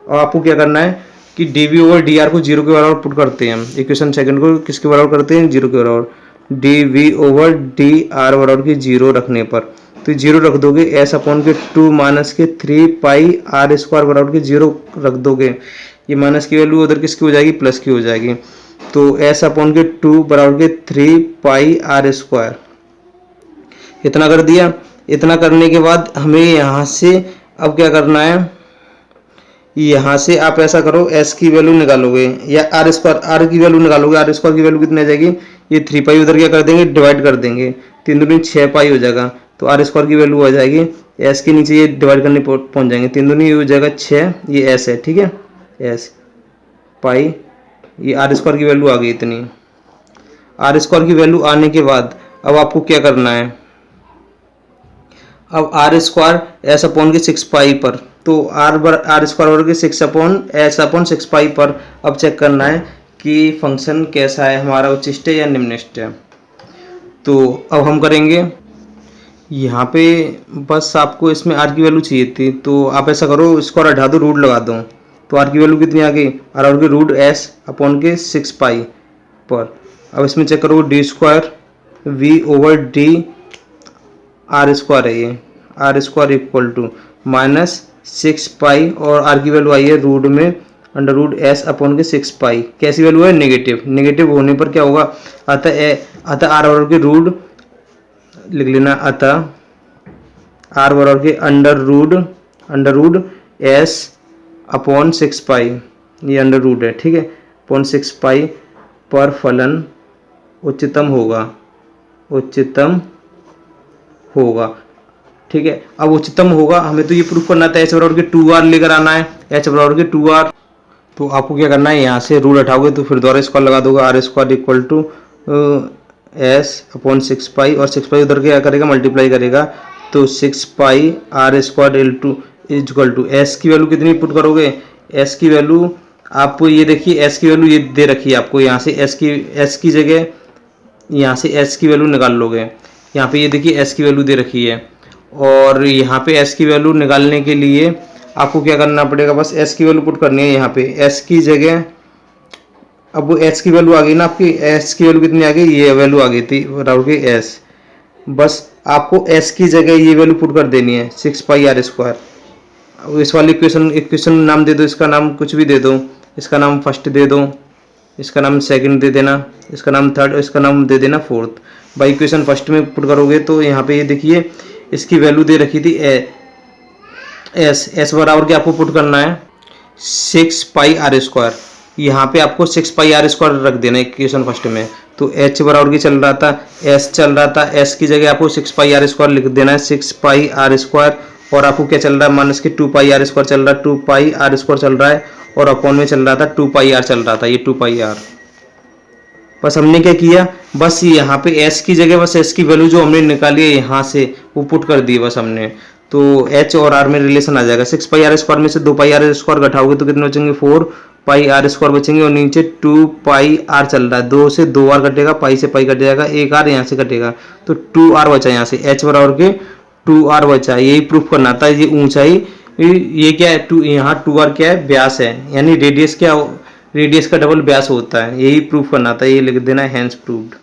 और आपको क्या करना है कि D V over D R को 0 के बराबर पुट करते हैं हम। इक्वेशन सेकंड को किसके बराबर करते हैं? 0 के बराबर। D V over D R बराबर की 0 रखने पर तो 0 रख दोगे, एस अपॉन के 2 माइनस के 3 पाई आर स्क्वायर बराबर के 0 रख दोगे। ये माइनस की वैल्यू उधर किसकी हो जाएगी? प्लस की हो जाएगी। तो एस अपॉन के 2 बराबर के 3 पाई आर स्क्वायर, इतना कर दिया। इतना करने के बाद हमें यहाँ से अब क्या करना है, यहाँ से आप ऐसा करो, एस की वैल्यू निकालोगे या आर स्क्वायर, आर की वैल्यू निकालोगे। आर स्क्वायर की वैल्यू कितनी आ जाएगी? ये 3 पाई उधर क्या कर देंगे? डिवाइड कर देंगे। 3 दूनी 6 पाई हो जाएगा, तो आर स्क्वायर की वैल्यू आ जाएगी। एस के नीचे ये डिवाइड करने पहुंच जाएंगे। 3 दूनी ये हो जाएगा 6, ये एस है, ठीक है, एस पाई, ये आर स्क्वायर की वैल्यू आ गई इतनी। आर स्क्वायर की वैल्यू आने के बाद अब आपको क्या करना है, अब आर स्क्वायर एस अपॉन के 6 पाई पर, तो आर स्क्वायर बराबर के 6 अपॉन एस अपॉन 6 पाई पर अब चेक करना है कि फंक्शन कैसा है हमारा, उच्चिष्ट है या निम्निष्ट है। तो अब हम करेंगे यहाँ पे, बस आपको इसमें आर की वैल्यू चाहिए थी, तो आप ऐसा करो, स्क्वायर हटा दो, रूट लगा दो। तो आर की वैल्यू कितनी आ गई? आर और के रूट एस अपॉन के 6 पाई पर। अब इसमें चेक करो, D square V over D R square है ये, R square equal to -6 pi और आर की वैल्यू आई है रूट में अंडर रूट एस अपॉन के 6 पाई। कैसी वैल्यू है? नेगेटिव। नेगेटिव होने पर क्या होगा? अतः आर बराबर के रूट लिख लेना, अतः आर बराबर के अंडर रूट एस अपॉन 6 पाई, ये अंडर रूट है, ठीक है, अपॉन 6 पाई पर फलन उच्चतम होगा, उच्चतम होगा, ठीक है। अब उच्चतम होगा, हमें तो ये प्रूफ करना था, एच बराबर के 2r लेकर आना है, एच बराबर के 2r। तो आपको क्या करना है, यहाँ से रूट हटाओगे तो फिर दोबारा स्क्वायर लगा दोगे, R square equal to S upon 6 pi और 6 पाई उधर क्या करेगा? मल्टीप्लाई करेगा, तो 6 pi r square equal to S की वैल्यू कितनी पुट करोगे? एस की वैल्यू आपको ये देखिए, एस की वैल्यू ये दे रखी है आपको, यहाँ से एस की जगह यहाँ से एस की वैल्यू निकाल लोगे। यहाँ पे ये देखिए एस की वैल्यू दे रखी है, और यहाँ पे एस की वैल्यू निकालने के लिए आपको क्या करना पड़ेगा? बस एस की वैल्यू पुट करनी है यहाँ पे, एस की जगह। अब वो एस की वैल्यू आ गई ना आपकी, एस की वैल्यू कितनी आ गई? ये वैल्यू आ गई थी बराबर के एस। बस आपको एस की जगह ये वैल्यू पुट कर देनी है, 6 पाई आर स्क्वायर। इस वाली इक्वेशन नाम दे दो, इसका नाम कुछ भी दे दो, इसका नाम फर्स्ट दे दो, इसका नाम सेकंड दे देना, इसका नाम थर्ड और इसका नाम दे देना फोर्थ। बाई इक्वेशन फर्स्ट में पुट करोगे तो यहाँ पे ये देखिए इसकी वैल्यू दे रखी थी एस बराबर के आपको पुट करना है 6 पाई आर स्क्वायर। यहाँ पे आपको 6 पाई आर स्क्वायर रख देना इक्वेशन फर्स्ट में। तो एच बराबर की चल रहा था, एस चल रहा था, एस की जगह आपको 6 पाई आर स्क्वायर लिख देना है, 6 पाई आर स्क्वायर। और आपको क्या चल रहा है? माइनस के 2 पाई आर स्क्वायर चल रहा है, 2 पाई आर स्क्वायर चल रहा है, और अपॉन में चल रहा था 2 पाई आर चल रहा था, ये 2 पाई आर। बस हमने क्या किया, बस यहाँ पे s की जगह बस s की वैल्यू जो हमने निकाली है यहाँ से वो पुट कर दी बस हमने। तो h और r में रिलेशन आ जाएगा। 6 पाई आर स्क्वायर में से 2 पाई आर स्क्वायर घटाओगे तो कितने बचेंगे? 4 पाई आर स्क्वायर बचेंगे, और नीचे 2 पाई आर चल रहा है, 2 से 2 आर कटेगा, पाई से पाई कट जाएगा, एक आर यहाँ से कटेगा, तो 2 आर बचा यहाँ से, h बराबर के 2 आर बचा। यही प्रूफ करना था। ये ऊंचाई, ये क्या है? यहाँ 2 आर क्या है? व्यास है, यानी रेडियस क्या, रेडियस का डबल व्यास होता है। यही प्रूफ करना था, ये लिख देना है, हैंस प्रूव्ड।